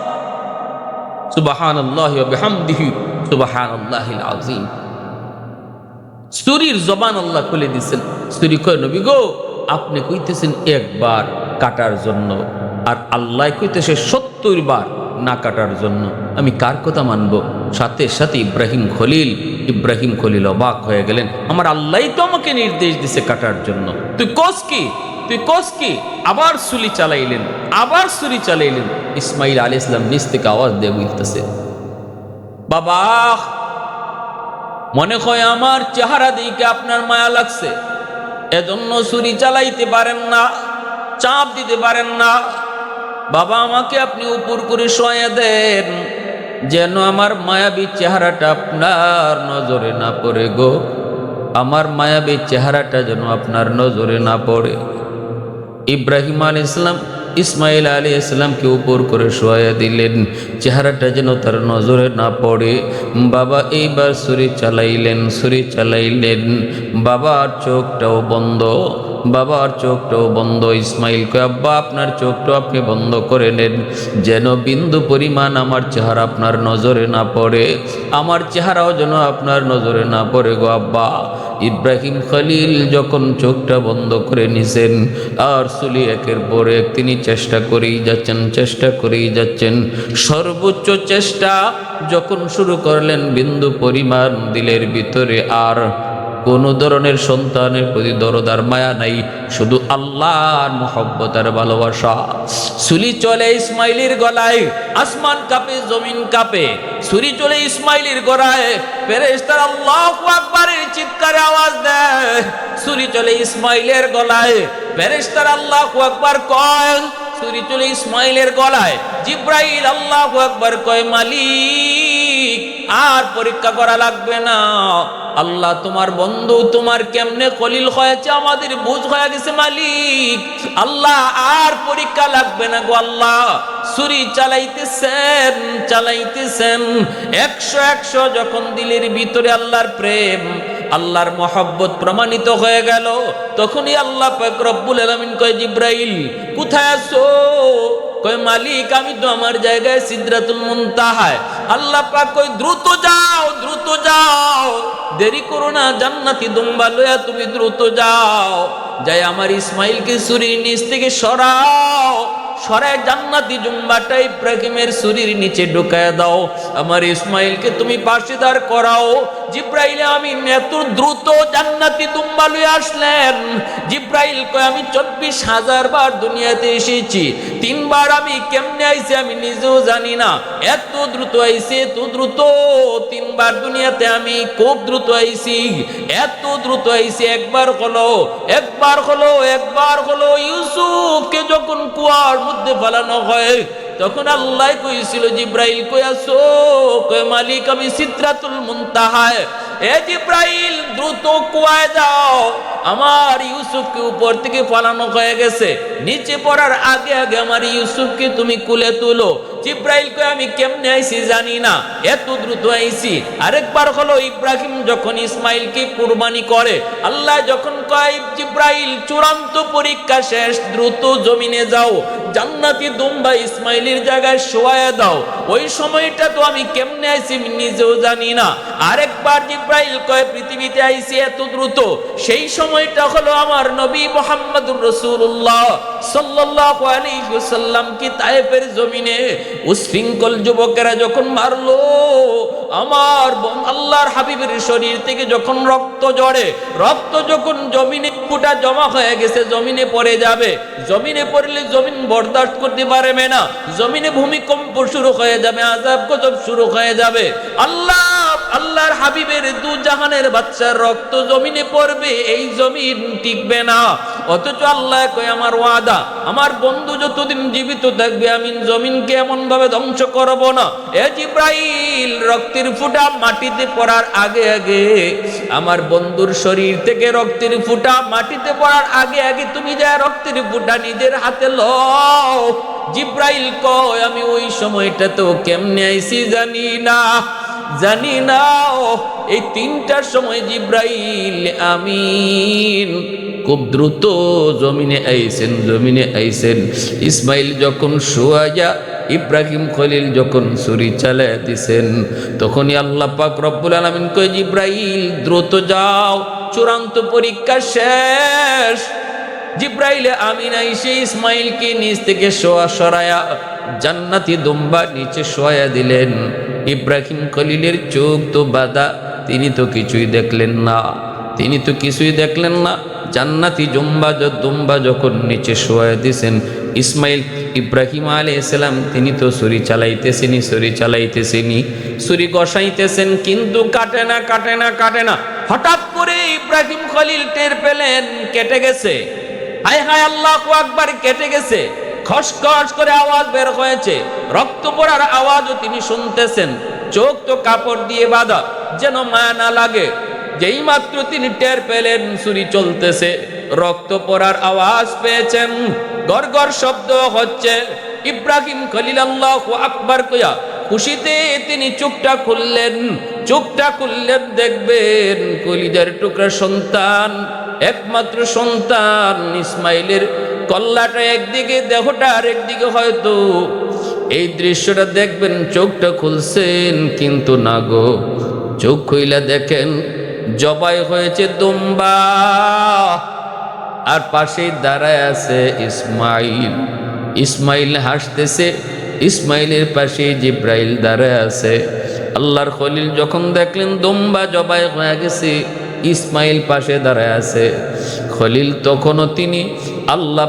সুবহানাল্লাহি ওয়া বিহামদিহি সুবহানাল্লাহিল আযীম। ছুরির জবান আল্লাহ খুলে দিয়েছেন। ছুরি কয়, নবী গো, আপনি কইতেছেন একবার কাটার জন্য, আর আল্লাহ কইতেছে 70 বার না কাটার জন্য। আমি কার কথা মানব? সাথে সাথে ইব্রাহিম খলিল অবাক হয়ে গেলেন। আমার আল্লাহই তো আমাকে নির্দেশ দিছে কাটার জন্য, তুই কোস কি? আবার ছুরি চালাইলেন। ইসমাইল আলাইহিস সালাম নিচ থেকে আওয়াজ দিয়ে বলতেছে, বাবা, মনে হয় আমার চেহারা দিকে আপনার মায়া লাগছে, এজন্য ছুরি চালাইতে পারেন না, চাপ দিতে পারেন না। বাবা, আমাকে আপনি উপর করে শোয়া দেন, যেন আমার মায়াবী চেহারাটা আপনার নজরে না পড়ে গো, আমার মায়াবী চেহারাটা যেন আপনার নজরে না পড়ে। ইব্রাহিম আলাইহিস সালাম ইসমাইল আলাইহিস সালামকে উপর করে শোয়া দিলেন, চেহারাটা যেন তার নজরে না পড়ে। বাবা এইবার ছুরি চালাইলেন। বাবার চোখটাও বন্ধ। ইসমাইল কয়, আব্বা, আপনার চোখটাও আপনি বন্ধ করে নেন, যেন বিন্দু পরিমাণ আমার চেহারা আপনার নজরে না পড়ে, আমার চেহারাও যেন আপনার নজরে না পড়ে গো আব্বা। ইব্রাহিম খলিল যখন চোখটা বন্ধ করে নিছেন, আর ছুরি একের পর এক তিনি চেষ্টা করেই যাচ্ছেন। সর্বোচ্চ চেষ্টা যখন শুরু করলেন, বিন্দু পরিমাণ দিলের ভিতরে আর কোনো ধরনের সন্তানের প্রতি দরদ আর মায়া নাই, শুধু আল্লাহর মহব্বত আর ভালোবাসা। ছুরি চলে ইসমাইলের গলায়, আসমান কাঁপে, জমিন কাঁপে। ছুরি চলে ইসমাইলের গলায়, ফেরেশতারা আল্লাহু আকবারের চিৎকারে আওয়াজ দেয়। ছুরি চলে ইসমাইলের গলায়, ফেরেশতারা আল্লাহু আকবার কয়। ছুরি চলে ইসমাইলের গলায়, জিব্রাইল আল্লাহু আকবার কয়, মালিক আর পরীক্ষা করা লাগবে না, আল্লাহ তোমার বন্ধু, তোমার কেমনে খলিল হয়েছে আমাদের বুঝ হয়ে গেছে মালিক, আল্লাহ আর পরীক্ষা লাগবে না গো আল্লাহ। ছুরি চালাইতেছেন 100 যখন দিলের ভিতরে আল্লাহর প্রেম, আল্লাহর মহব্বত প্রমাণিত হয়ে গেল, তখনই আল্লাহ পাক রব্বুল আলামিন কয়, জিব্রাইল কোথায় আছো? কয়, মালিক আমি তো আমার জায়গায় সিদরাতুল মুনতাহায়। আল্লাহ পাক কয়, দ্রুত যাও, দেরি করো না, জান্নাতি দুম্বা লয়া তুমি দ্রুত যাও। যাই আমার ইসমাইলকে ছুরির নিচ থেকে সরাও, সরায় জান্নাতি জুম্বাটা ইব্রাহিমের ছুরির নিচে ঢুকায় দাও, আমার ইসমাইলকে তুমি পাশে দাঁড় করাও। জিব্রাইল আমিন এত দ্রুত জান্নাতি দুম্বা লয়ে আসলেন। জিব্রাইল কয় আমি 24,000 বার দুনিয়াতে এসেছি, 3 বার আমি কেমনে আইছি আমি নিজেও জানি না, এত দ্রুত আইছে, এত দ্রুত। 3 বার দুনিয়াতে আমি খুব দ্রুত আইছি, এত দ্রুত আইছি। একবার হলো, একবার হলো, একবার হলো ইউসুফকে যখন কুয়ার মধ্যে ফেলানো হয় তখন আল্লাহ কইছিল জিব্রাইল কই আছো? কয় মালিক আমি সিদরাতুল মুনতাহায়। এ জিব্রাইল দ্রুত কুয়ায় যাও, আমার ইউসুফকে উপর থেকে ফেলানো হয়ে গেছে, নিচে পড়ার আগে আগে আমার ইউসুফকে তুমি কুলে তুলো। জিব্রাইল কয় আমি কেমনে আইছি জানি না, এত দ্রুত আইছি। আরেকবার হলো ইব্রাহিম যখন ইসমাইলকে কুরবানি করে, আল্লাহ যখন কয় জিব্রাইল চূড়ান্ত পরীক্ষা শেষ, দ্রুত জমিনে যাও, জান্নাতি দুম্বা ইসমাইলের জায়গায় শোয়ায়া দাও। ওই সময়টা তো আমি কেমনে আইছি নিজেও জানি না। আরেকবার জিব্রাইল কয় পৃথিবীতে আইছি এত দ্রুত, সেই সময়টা হলো আমার নবী মুহাম্মদুর রাসূলুল্লাহ সাল্লাল্লাহু আলাইহি ওয়াসাল্লাম কি তায়েফের জমিনে উশৃঙ্খল যুবকেরা যখন মারলো, আমার আল্লাহর হাবিবের শরীর থেকে যখন রক্ত ঝরে, রক্ত যখন জমিনে ফুটা জমা হয়ে গেছে, জমিনে পড়ে যাবে, জমিনে পড়লে জমিন বরদাস্ত করতে পারবে না, জমিনে ভূমিকম্প শুরু হয়ে যাবে, আযাব গজব শুরু হয়ে যাবে। আল্লাহর হাবিবের দু জাহানের বাচ্চার রক্ত জমিনে পড়বে, এই জমিন টিকবে না। অথচ আল্লাহ কয় আমার ওয়াদা, আমার বন্ধু যতদিন জীবিত থাকবে আমি জমিনকে এমন ভাবে ধ্বংস করব না। এ জিব্রাইল রক্তের ফুটা মাটিতে পড়ার আগে আগে, আমার বন্ধুর শরীর থেকে রক্তের ফুটা মাটিতে পড়ার আগে আগে তুমি যা রক্তের ফুটা নিজের হাতে লও। জিব্রাইল কয় আমি ওই সময়টা তো কেমনে আইছি জানি না, জানি না। এই 3টার সময় জিব্রাইল আমিন খুব দ্রুত জমিনে আইছেন, জমিনে আইছেন। ইসমাইল যখন শোয়া, ইব্রাহিম খলিল যখন ছুরি চালায় দিছেন, তখনই আল্লাহ পাক রব্বুল আলামিন কয় জিব্রাইল দ্রুত যাও, চূড়ান্ত পরীক্ষা শেষ। জিব্রাইল আমিন আইসে ইসমাইলকে নিচ থেকে সরায়া জান্নাতি দুম্বা নিচে শোয়া দিলেন। ইব্রাহিম খলিলের চোখ তো বাঁধা, তিনি তো কিছুই দেখলেন না, তিনি তো কিছুই দেখলেন না। জান্নাতি দুম্বা যখন নিচে শোয়া দিছেন, ইসমাইল ইব্রাহিম আলাইহিস সালাম তিনি তো ছুরি চালাইতেছেনি, ছুরি কষাইতেছেন, কিন্তু কাটে না, কাটে না, কাটে না। হঠাৎ করে ইব্রাহিম খলিল টের পেলেন কেটে গেছে। হায় হায় আল্লাহু আকবার, কেটে গেছে। খসখস করে আওয়াজ বের হয়েছে, রক্ত পড়ার আওয়াজও তিনি শুনতেছেন। চোখ তো কাপড় দিয়ে বাঁধা, যেন মায়া না লাগে। যেই মাত্র তিনি টের পেলেন ছুরি চলতেছে, রক্ত পড়ার আওয়াজ পেয়েছেন, গড়গড় শব্দ হচ্ছে, ইব্রাহিম খলিল আল্লাহু আকবার কইয়া খুশিতে তিনি চোখটা খুললেন। চোখটা খুললেন, দেখবেন কলিজার টুকরা সন্তান, একমাত্র সন্তান ইসমাইলের কল্লাটা একদিকে, দেহটা আরেকদিকে। হয়তো এই দৃশ্যটা দেখবেন, চোখটা খুলছেন, কিন্তু না গো, চোখ খুইলা দেখেন জবাই হয়েছে দুম্বা, আর পাশেই দাঁড়ায় আছে ইসমাইল। ইসমাইল হাসতেছে, ইসমাইলের পাশে জিব্রাইল দাঁড়ায় আছে। আল্লাহর খলিল যখন দেখলেন দুম্বা জবাই হয়ে গেছে, ইসমাইল পাশে দাঁড়ায় আছে। খলিল তখনও তিনি আল্লাহ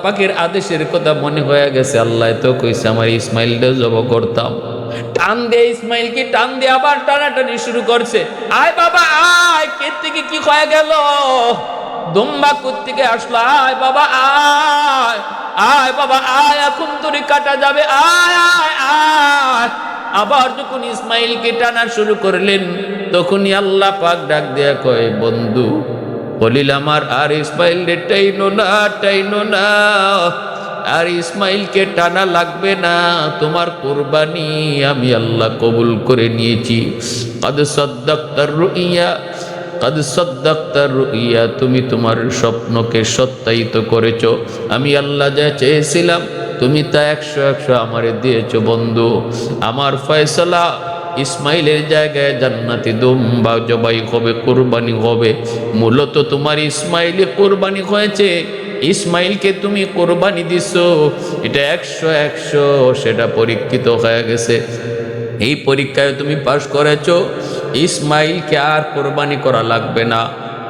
পাকের আদেশের কথা মনে হয়ে গেছে। আল্লাহ তো কইছে আমার ইসমাইলটা জব করতাম। টান দিয়ে ইসমাইলকে টান দিয়ে আবার টানাটানি শুরু করছে। আয় বাবা আয়, কে থেকে কি হয়ে গেল? দুম্বা কোত্থেকে আসলো? আয় বাবা আয়, আয় বাবা আয়, এখন তোরে কাটা যাবে, আয় আয় আয়। আবার যখন ইসমাইলকে টানা শুরু করলেন, তখনই আল্লাহ পাক ডাক দেয়া কয় বন্ধু খলিল আমার আর ইসমাইলকে টাইনো না, টাইনো না, আর ইসমাইলকে টানা লাগবে না, তোমার কুরবানি আমি আল্লাহ কবুল করে নিয়েছি। কদ সাদ্দাক্তার রুইয়া, কদ সাদ্দাক্তার রুইয়া, তুমি তোমার স্বপ্নকে সত্যায়িত করেছো। আমি আল্লাহ যা চেয়েছিলাম তুমি তা 100 আমারে দিয়েছো বন্ধু। আমার ফয়সালা ইসমাইলের জায়গায় জান্নাতি দুম্বা জবাই হবে, কুরবানি হবে। মূলত তোমার ইসমাইলে কুরবানি হয়েছে, ইসমাইলকে তুমি কোরবানি দিছো, এটা 100 সেটা পরীক্ষিত হয়ে গেছে। এই পরীক্ষায় তুমি পাশ করেছো, ইসমাইলকে আর কোরবানি করা লাগবে না,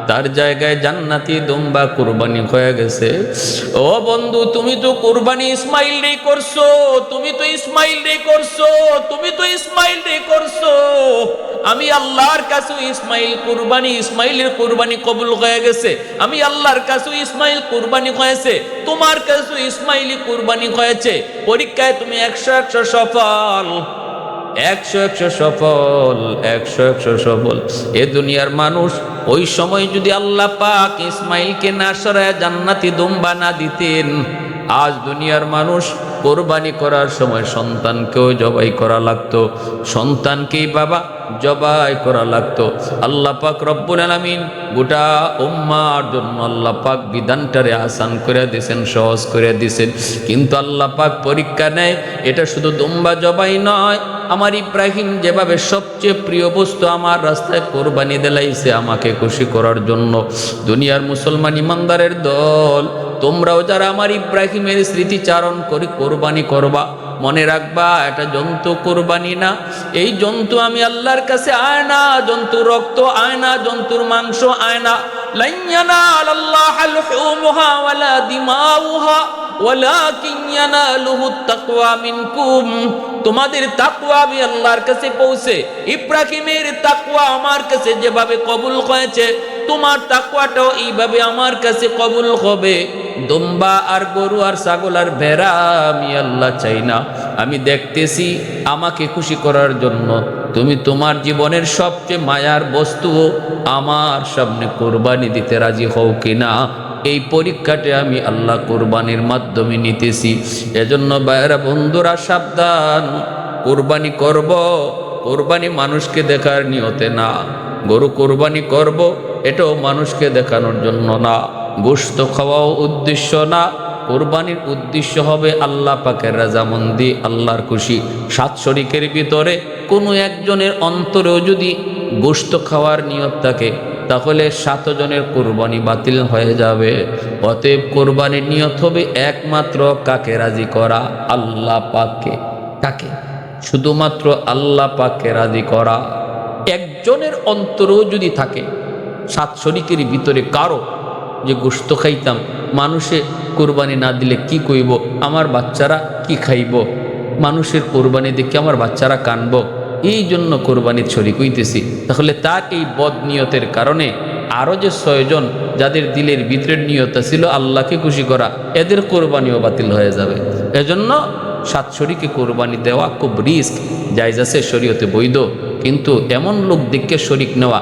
তার জায়গায় জান্নাতি দুম্বা কুরবানি হয়ে গেছে। ও বন্ধু, তুমি তো কুরবানি ইসমাইল রে করছো, তুমি তো ইসমাইল রে করছো, তুমি তো ইসমাইল রে করছো। আমি আল্লাহর কাছে ইসমাইল কুরবানি, ইসমাইলের কুরবানি কবুল হয়ে গেছে। আমি আল্লাহর কাছে ইসমাইল কুরবানি হয়েছে, তোমার কাছে ইসমাইলি কুরবানি হয়েছে। পরীক্ষায় তুমি 100 সফল, 100 সফল, 100 সফল। এ দুনিয়ার মানুষ ওই সময় যদি আল্লাহ পাক ইসমাইলকে না সরায় জান্নাতি দুম্বা না দিতেন, আজ দুনিয়ার মানুষ কোরবানি করার সময় সন্তানকেও জবাই করা লাগতো, সন্তানকেই বাবা জবাই করা লাগতো। আল্লাহ পাক রব্বুল আলামিন গোটা উম্মার জন্য আল্লাহ পাক বিধানটারে আসান করে দিয়েছেন, সহজ করে দিয়েছেন। কিন্তু আল্লাহ পাক পরীক্ষা নেয়, এটা শুধু দুম্বা জবাই নয়, আমার ইব্রাহিম যেভাবে সবচেয়ে প্রিয় বস্তু আমার রাস্তায় কোরবানি দিলাইছে আমাকে খুশি করার জন্য। দুনিয়ার মুসলমান ইমানদারের দল, তোমরাও যারা আমার ইব্রাহিমের স্মৃতিচারণ করে কোরবানি করবা, মনে রাখবা এটা জন্তু কোরবানি না। এই জন্তু আমি আল্লাহর কাছে আয়না, জন্তুর রক্ত আয়না, জন্তুর মাংস আয়না। লান ইয়ানালাল্লাহা লুহুমুহা ওয়ালা দিমাউহা ওয়ালাকিন ইয়ানালুহুত তাকওয়া মিনকুম। তোমাদের তাকওয়া আমি আল্লাহর কাছে পৌঁছে, ইব্রাহিমের তাকওয়া আমার কাছে যেভাবে কবুল হয়েছে, তোমার তাকওয়াটাও এইভাবে আমার কাছে কবুল হবে। দুম্বা আর গরু আর ছাগল আর ভেড়া আমি আল্লাহ চাই না, আমি দেখতেছি আমাকে খুশি করার জন্য তুমি তোমার জীবনের সবচেয়ে মায়ার বস্তু আমার সামনে কোরবানি দিতে রাজি হও কিনা। এই পরীক্ষাটা আমি আল্লাহ কোরবানির মাধ্যমে নিতেছি। এজন্য ভাইয়েরা বন্ধুরা সাবধান, কোরবানি করব, কোরবানি মানুষকে দেখার নিয়তে না। গরু কোরবানি করব, এটাও মানুষকে দেখানোর জন্য না। গোশত খাওয়াও উদ্দেশ্য না, কোরবানির উদ্দেশ্য হবে আল্লাহ পাকের রাজামন্দি, আল্লাহর খুশি। 7 শরীকের ভিতরে কোনো একজনের অন্তরেও যদি গোশত খাওয়ার নিয়ত থাকে, তাহলে 7 জনের কোরবানি বাতিল হয়ে যাবে। অতএব কোরবানির নিয়ত হবে একমাত্র কাকে রাজি করা, আল্লাহ পাককে। কাকে? শুধুমাত্র আল্লাহ পাককে রাজি করা। একজনের অন্তরেও যদি থাকে, 7 শরীকের ভিতরে কারো যে গোশত খাইতাম, মানুষে কোরবানি না দিলে কি কইব, আমার বাচ্চারা কি খাইব, মানুষের কোরবানি দেখে আমার বাচ্চারা কানব, এই জন্য কোরবানির শরীক হইতেছি, তাহলে তার এই বদ নিয়তের কারণে আরও যে 6 জন যাদের দিলের ভিতরের নিয়ত ছিল আল্লাহকে খুশি করা, এদের কোরবানিও বাতিল হয়ে যাবে। এজন্য 7 শরীকে কোরবানি দেওয়া খুব রিস্ক। জায়েজ আছে, শরীয়তে বৈধ, কিন্তু এমন লোক দেখে শরীক নেওয়া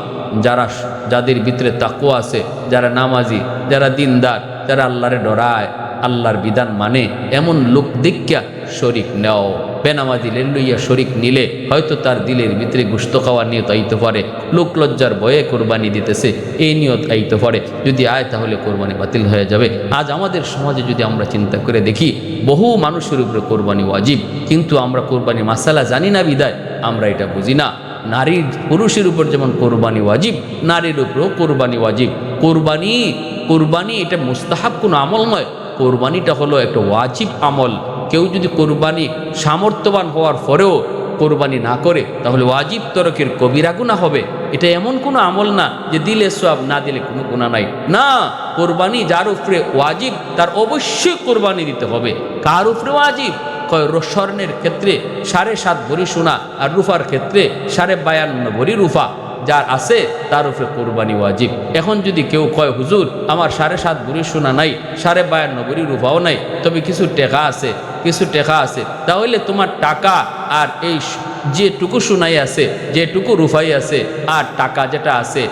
যাদের ভিতরে তাকওয়া আছে, যারা নামাজি, যারা দিনদার, যারা আল্লাহরে ডরায়, আল্লাহর বিধান মানে, এমন লোক দেখা শরীক নেও। বেনামাজি লইয়া শরীক নিলে হয়তো তার দিলের ভিতরে গোশত খাওয়ার নিয়ত আইতে পারে, লোক লজ্জার ভয়ে কোরবানি দিতেছে এই নিয়ত আইতে পারে, যদি আয় তাহলে কোরবানি বাতিল হয়ে যাবে। আজ আমাদের সমাজে যদি আমরা চিন্তা করে দেখি, বহু মানুষের উপরে কোরবানি ওয়াজিব, কিন্তু আমরা কোরবানি মাসালা জানি না বিদায় আমরা এটা বুঝি না। নারীর পুরুষের উপর যেমন কোরবানি ওয়াজিব, নারীর উপরেও কোরবানি ওয়াজিব। কোরবানি এটা মুস্তাহাব কোনো আমল নয়, কোরবানিটা হলো একটা ওয়াজিব আমল। কেউ যদি কোরবানি সামর্থ্যবান হওয়ার পরেও কোরবানি না করে, তাহলে ওয়াজিব তরকের কবিরা গুনাহ হবে। এটা এমন কোনো আমল না যে দিলে সওয়াব, না দিলে কোনো গুনাহ নাই। না, কোরবানি যার উপরে ওয়াজিব তার অবশ্যই কোরবানি দিতে হবে। কার উপরে ওয়াজিব? স্বর্ণের ক্ষেত্রে 7.5 ভরি সোনা, আর রূপার ক্ষেত্রে 52.5 ভরি রূপা যার আছে তার উপরে কোরবানি ওয়াজিব। এখন যদি কেউ কয় হুজুর আমার 7.5 ভরি সোনা নাই, 52.5 ভরি রূপাও নাই, তবে কিছু টাকা আছে, তাহলে তোমার টাকা আর এই যেটুকু সোনাই আছে, যেটুকু রূপাই আছে, আর টাকা যেটা আছে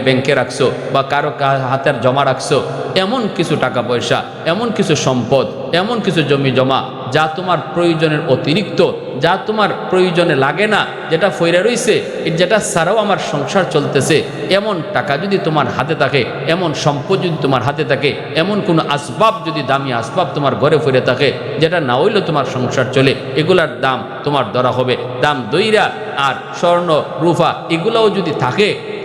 ব্যাংকে রাখছো বা কারো হাতের জমা রাখছো, এমন কিছু টাকা পয়সা, এমন কিছু সম্পদ, এমন কিছু জমি জমা যা তোমার প্রয়োজনের অতিরিক্ত, যা তোমার প্রয়োজনে লাগে না, যেটা ফইরা রইছে, যেটা ছাড়াও আমার সংসার চলতেছে, এমন টাকা যদি তোমার হাতে থাকে, এমন সম্পদ যদি তোমার হাতে থাকে, এমন কোনো আসবাব যদি দামি আসবাব তোমার ঘরে ফিরে থাকে, যেটা না হইলেও তোমার সংসার চলে, এগুলার দাম তোমার ধরা হবে। দাম দইরা আর স্বর্ণ রূপা এগুলোও যদি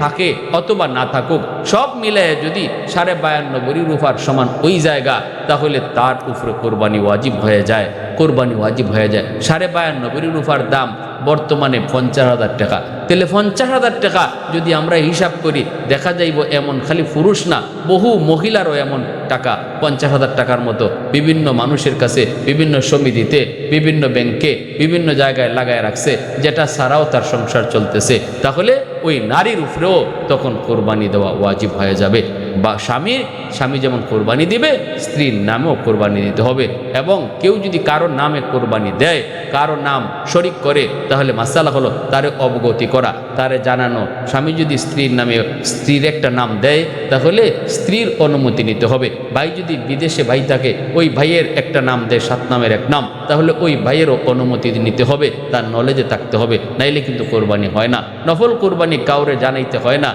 থাকে অথবা না থাকুক, সব মিলে যদি 52.5 ভরি রূপার সমান ওই জায়গা, তাহলে তার উপরে কোরবানি ওয়াজিব হয়ে যায়। 52.5 ভরি রূপার দাম বর্তমানে 50,000 টাকা। তাহলে 50,000 টাকা যদি আমরা হিসাব করি, দেখা যাইব এমন খালি পুরুষ না, বহু মহিলারও এমন টাকা 50,000 টাকার মতো বিভিন্ন মানুষের কাছে, বিভিন্ন সমিতিতে, বিভিন্ন ব্যাংকে, বিভিন্ন জায়গায় লাগায় রাখছে, যেটা ছাড়াও তার সংসার চলতেছে। তাহলে ওই নারীর উপরেও তখন কোরবানি দেওয়া ওয়াজিব হয়ে যাবে। বা স্বামী যেমন কোরবানি দিবে, স্ত্রীর নামেও কোরবানি দিতে হবে। এবং কেউ যদি কারো নামে কোরবানি দেয়, কারো নাম শরিক করে, তাহলে মাসালা হলো তারে অবগতি করা, তারে জানানো। স্বামী যদি স্ত্রীর নামে স্ত্রীর একটা নাম দেয়, তাহলে স্ত্রীর অনুমতি নিতে হবে। ভাই যদি বিদেশে ভাই থাকে, ওই ভাইয়ের একটা নাম দেয়, 7 নামের এক নাম, তাহলে ওই ভাইয়েরও অনুমতি নিতে হবে, তার নলেজে থাকতে হবে, নাইলে কিন্তু কোরবানি হয় না। নফল কোরবানি কাউরে জানাইতে হয় না,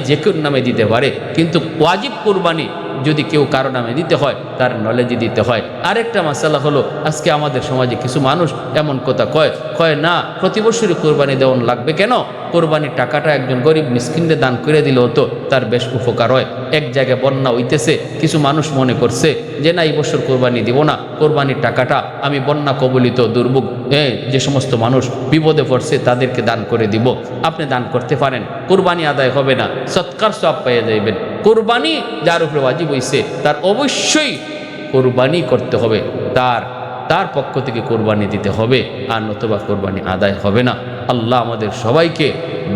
যে কেউ নামে দিতে পারে। কিন্তু ওয়াজিব কোরবানি যদি কেউ কারো নামে দিতে হয়, তার নলেজে দিতে হয়। আরেকটা মাসালা হলো, আজকে আমাদের সমাজে কিছু মানুষ এমন কথা কয় না, প্রতি বছরই কোরবানি দেওয়া লাগবে কেন? কোরবানির টাকাটা একজন গরিব মিসকিনকে দান করে দিলেও তো তার বেশ উপকার হয়। এক জায়গায় বন্যা হইতেছে, কিছু মানুষ মনে করছে যে না, এই বছর কোরবানি দিব না, কোরবানির টাকাটা আমি বন্যা কবলিত দুর্ভোগ যে সমস্ত মানুষ বিপদে পড়ছে তাদেরকে দান করে দিব। আপনি দান করতে পারেন, কোরবানি আদায় হবে না, সৎকার সব পেয়ে যাইবেন। কোরবানি যার উপরে ওয়াজিব হইছে, তার অবশ্যই কোরবানি করতে হবে, তার পক্ষ থেকে কোরবানি দিতে হবে, আর নতুবা কোরবানি আদায় হবে না। আল্লাহ আমাদের সবাইকে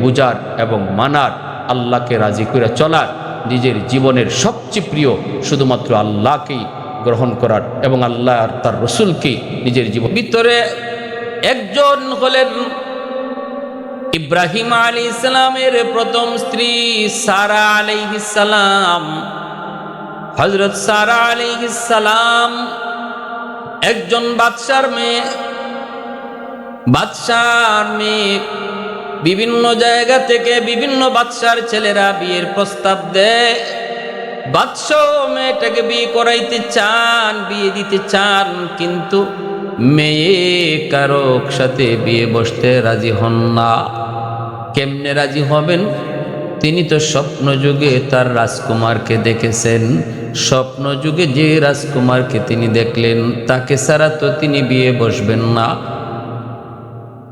বুঝার এবং মানার, আল্লাহকে রাজি করে চলার, নিজের জীবনের সবচেয়ে প্রিয় শুধুমাত্র আল্লাহকেই গ্রহণ করার এবং আল্লাহ আর তার রসুলকেই নিজের জীবন ভিতরে একজন হলেন ইব্রাহিম আলাইহিস সালামের প্রথম স্ত্রী সারা আলাইহিস সালাম। হযরত সারা আলাইহিস সালাম একজন বাদশার মেয়ে। বিভিন্ন জায়গা থেকে বিভিন্ন বাদশার ছেলেরা বিয়ের প্রস্তাব দেয়। বাদশাহ মেয়েটাকে বিয়ে করাইতে চান, বিয়ে দিতে চান, কিন্তু মেয়ে কারো সাথে বিয়ে বসতে রাজি হন না। কেমনে রাজি হবেন? তিনি তো স্বপ্ন যুগে তার রাজকুমারকে দেখেছেন। স্বপ্ন যুগে যে রাজকুমারকে তিনি দেখলেন, তাকে ছাড়া তো তিনি বিয়ে বসবেন না।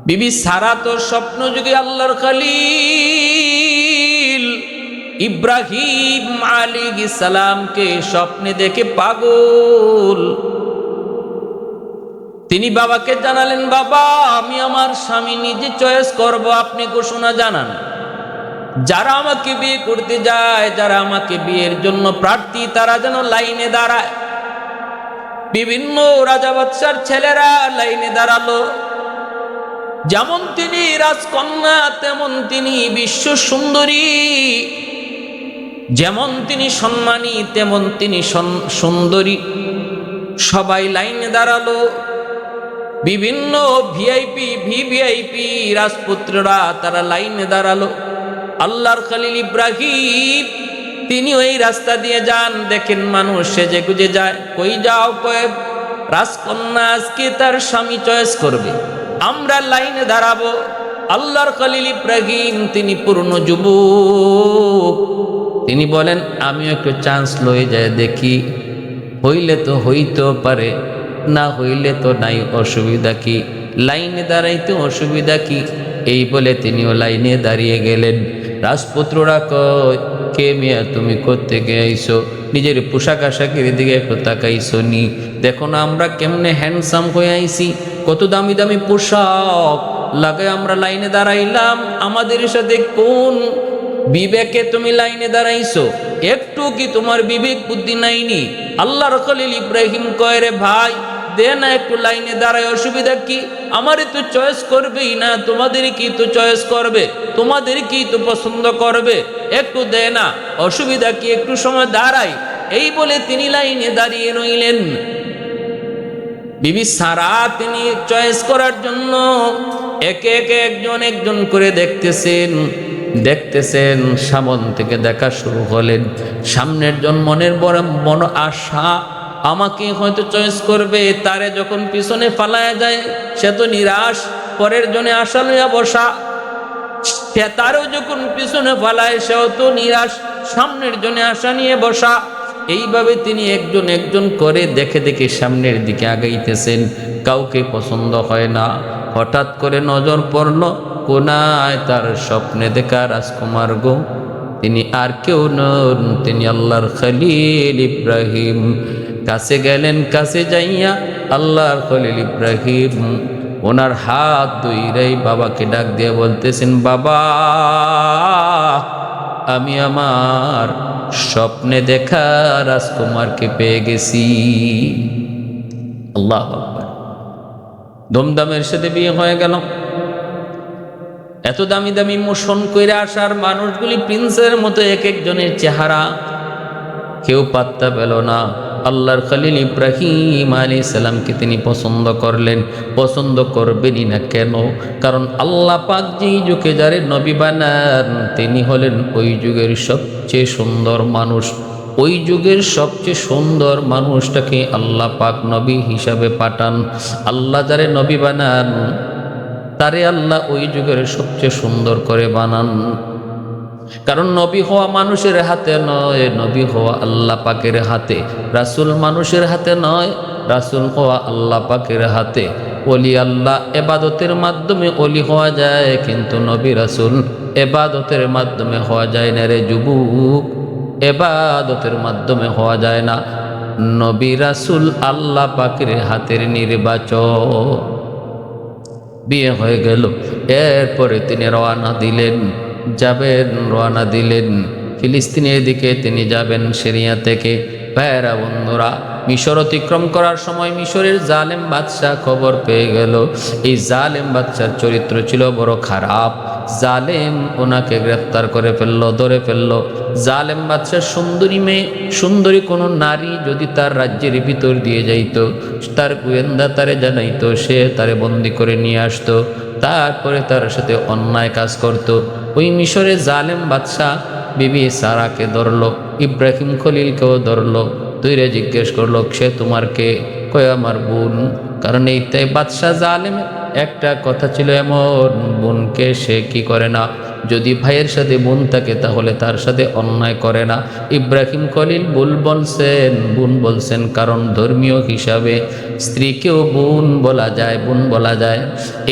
বিবি সারা তো স্বপ্ন যুগে আল্লাহর খলিল ইব্রাহিম আলাইহিস সালামকে স্বপ্নে দেখে পাগল। তিনি বাবাকে জানালেন, বাবা, আমি আমার স্বামী নিজে চয়েস করব, আপনি ঘোষণা জানান। যারা আমাকে বিয়ে করতে যায়, যারা আমাকে বিয়ের জন্য প্রার্থী, তারা যেন লাইনে দাঁড়ায়। বিভিন্ন রাজা বাদশার ছেলেরা লাইনে দাঁড়ালো। যেমন তিনি রাজকন্যা, তেমন তিনি বিশ্ব সুন্দরী, যেমন তিনি সম্মানী, তেমন তিনি সুন্দরী। সবাই লাইনে দাঁড়ালো। বিভিন্ন ভিভিআইপি রাজপুত্ররা তারা লাইনে দাঁড়ালো। আল্লাহর খলিল ইব্রাহিম তিনি ওই রাস্তা দিয়ে যান, দেখেন মানুষ সেজে গুজে যায়। কই যাও? কয়ে রাজকন্যা আজকে তার স্বামী চয়েস করবে, আমরা লাইনে দাঁড়াবো। আল্লাহর খলিল ইব্রাহিম তিনি পূর্ণ যুবক, তিনি বলেন, আমিও একটু চান্স লয়ে যায় দেখি, হইলে তো হইতেও পারে, না হইলে তো নাই, অসুবিধা কি? লাইনে দাঁড়াইতে অসুবিধা কি? এই বলে তিনিও লাইনে দাঁড়িয়ে গেলেন। রাজপুত্ররা কয়, কে মিয়া তুমি কোত্থেকে আইছো? নিজের পোশাক আশাকের দিকে একটু তাকাইছো নি? দেখো না আমরা কেমনে হ্যান্ডসাম হয়ে আইছি, কত দামি দামি পোশাক লাগে আমরা লাইনে দাঁড়াইলাম। আমাদের সাথে কোন বিবেকে তুমি লাইনে দাঁড়াইছো? একটু কি তোমার বিবেক বুদ্ধি নাইনি? আল্লাহর খলিল ইব্রাহিম কয়, রে ভাই, দে না একটু লাইনে দাঁড়ায়, অসুবিধা কি? আমারই তো চয়েস করবেই না, তোমাদের কি তো চয়েস করবে, তোমাদের কি তো পছন্দ করবে, একটু দে না, অসুবিধা কি? একটু সময় দাঁড়াই। এই বলে তিনি লাইনে দাঁড়িয়ে রইলেন। বিবি সারা তিনি চয়েস করার জন্য একে একে একজন করে দেখতেছেন। সামন থেকে দেখা শুরু হলেন। সামনের জন মনের বড় আশা, আমাকে হয়তো চয়েস করবে। তারে যখন পিছনে ফালায়া যায়, সে তো নিরাশ, পরের জনে আশা লইয়া বসা। সে তারও যখন পিছনে ফালায় সেও তো নিরাশ, সামনের জন্য আশা নিয়ে বসা। এইভাবে তিনি একজন একজন করে দেখে দেখে সামনের দিকে আগাইতেছেন, কাউকে পছন্দ হয় না। হঠাৎ করে নজর পড়ল কোনায় তার স্বপ্নে দেখা রাজকুমার গো, তিনি আর কেউ নন, তিনি আল্লাহর খলিল ইব্রাহিম। কাছে গেলেন, কাছে যাইয়া আল্লাহর খলিল ইব্রাহিম ওনার হাত ধইরাই বাবাকে ডাক দিয়ে বলতেছেন, বাবা আমি আমার স্বপ্নে দেখা রাজকুমারকে পেয়ে গেছি। আল্লাহু আকবার। ধুমধামের সাথে বিয়ে হয়ে গেল। এত দামি দামি মোশন কইরা আসার মানুষগুলি প্রিন্সের মতো এক একজনের চেহারা, কেউ পাত্তা পেল না। আল্লাহর খলিল ইব্রাহিম আলাইহিস সালামকে তিনি পছন্দ করলেন। পছন্দ করবেনই না কেন? কারণ আল্লাহ পাক যেই যুগে যারে নবী বানান তিনি হলেন ওই যুগের সবচেয়ে সুন্দর মানুষ। ওই যুগের সবচেয়ে সুন্দর মানুষটাকে আল্লাহ পাক নবী হিসাবে পাঠান। আল্লাহ যারে নবী বানান তারে আল্লাহ ওই যুগের সবচেয়ে সুন্দর করে বানান। কারণ নবী হওয়া মানুষের হাতে নয়, নবী হওয়া আল্লাহ পাকের হাতে। রাসূল মানুষের হাতে নয়, রাসূল হওয়া আল্লাহ পাকের হাতে। ওলি আল্লাহ এবাদতের মাধ্যমে ওলি হওয়া যায়, কিন্তু নবী রাসূল এবাদতের মাধ্যমে হওয়া যায় না রে যুবক, এবাদতের মাধ্যমে হওয়া যায় না। নবী রাসূল আল্লাহ পাকের হাতের নির্বাচন। বিয়ে হয়ে গেল, এরপরে তিনি রওনা দিলেন, রওনা দিলেন ফিলিস্তিনের দিকে তিনি যাবেন সিরিয়া থেকে। ভাইয়েরা বন্ধুরা, মিশর অতিক্রম করার সময় মিশরের জালেম বাদশাহ খবর পেয়ে গেল। এই জালেম বাদশার চরিত্র ছিল বড় খারাপ। জালেম ওনাকে গ্রেফতার করে ফেললো, ধরে ফেললো। জালেম বাদশার সুন্দরী মেয়ে, সুন্দরী কোনো নারী যদি তার রাজ্যের ভিতর দিয়ে যাইত, তার গোয়েন্দা তারে জানাইতো, সে তারে বন্দি করে নিয়ে আসতো, তারপরে তার সাথে অন্যায় কাজ করত। ওই মিশরের জালেম বাদশাহ বিবি সারাকে ধরলো, ইব্রাহিম খলিলকেও ধরলো, দুইরে জিজ্ঞেস করলো সে তোমার কে? কয় আমার বোন। কারণ এইটাই বাদশাহ জালেমের একটা কথা ছিল এমন, বোনকে সে কি করে না, যদি ভাইয়ের সাথে বোন থাকে তাহলে তার সাথে অন্যায় করে না। ইব্রাহিম খলিল বোন বলছেন কারণ ধর্মীয় হিসাবে স্ত্রীকেও বোন বলা যায়, বোন বলা যায়,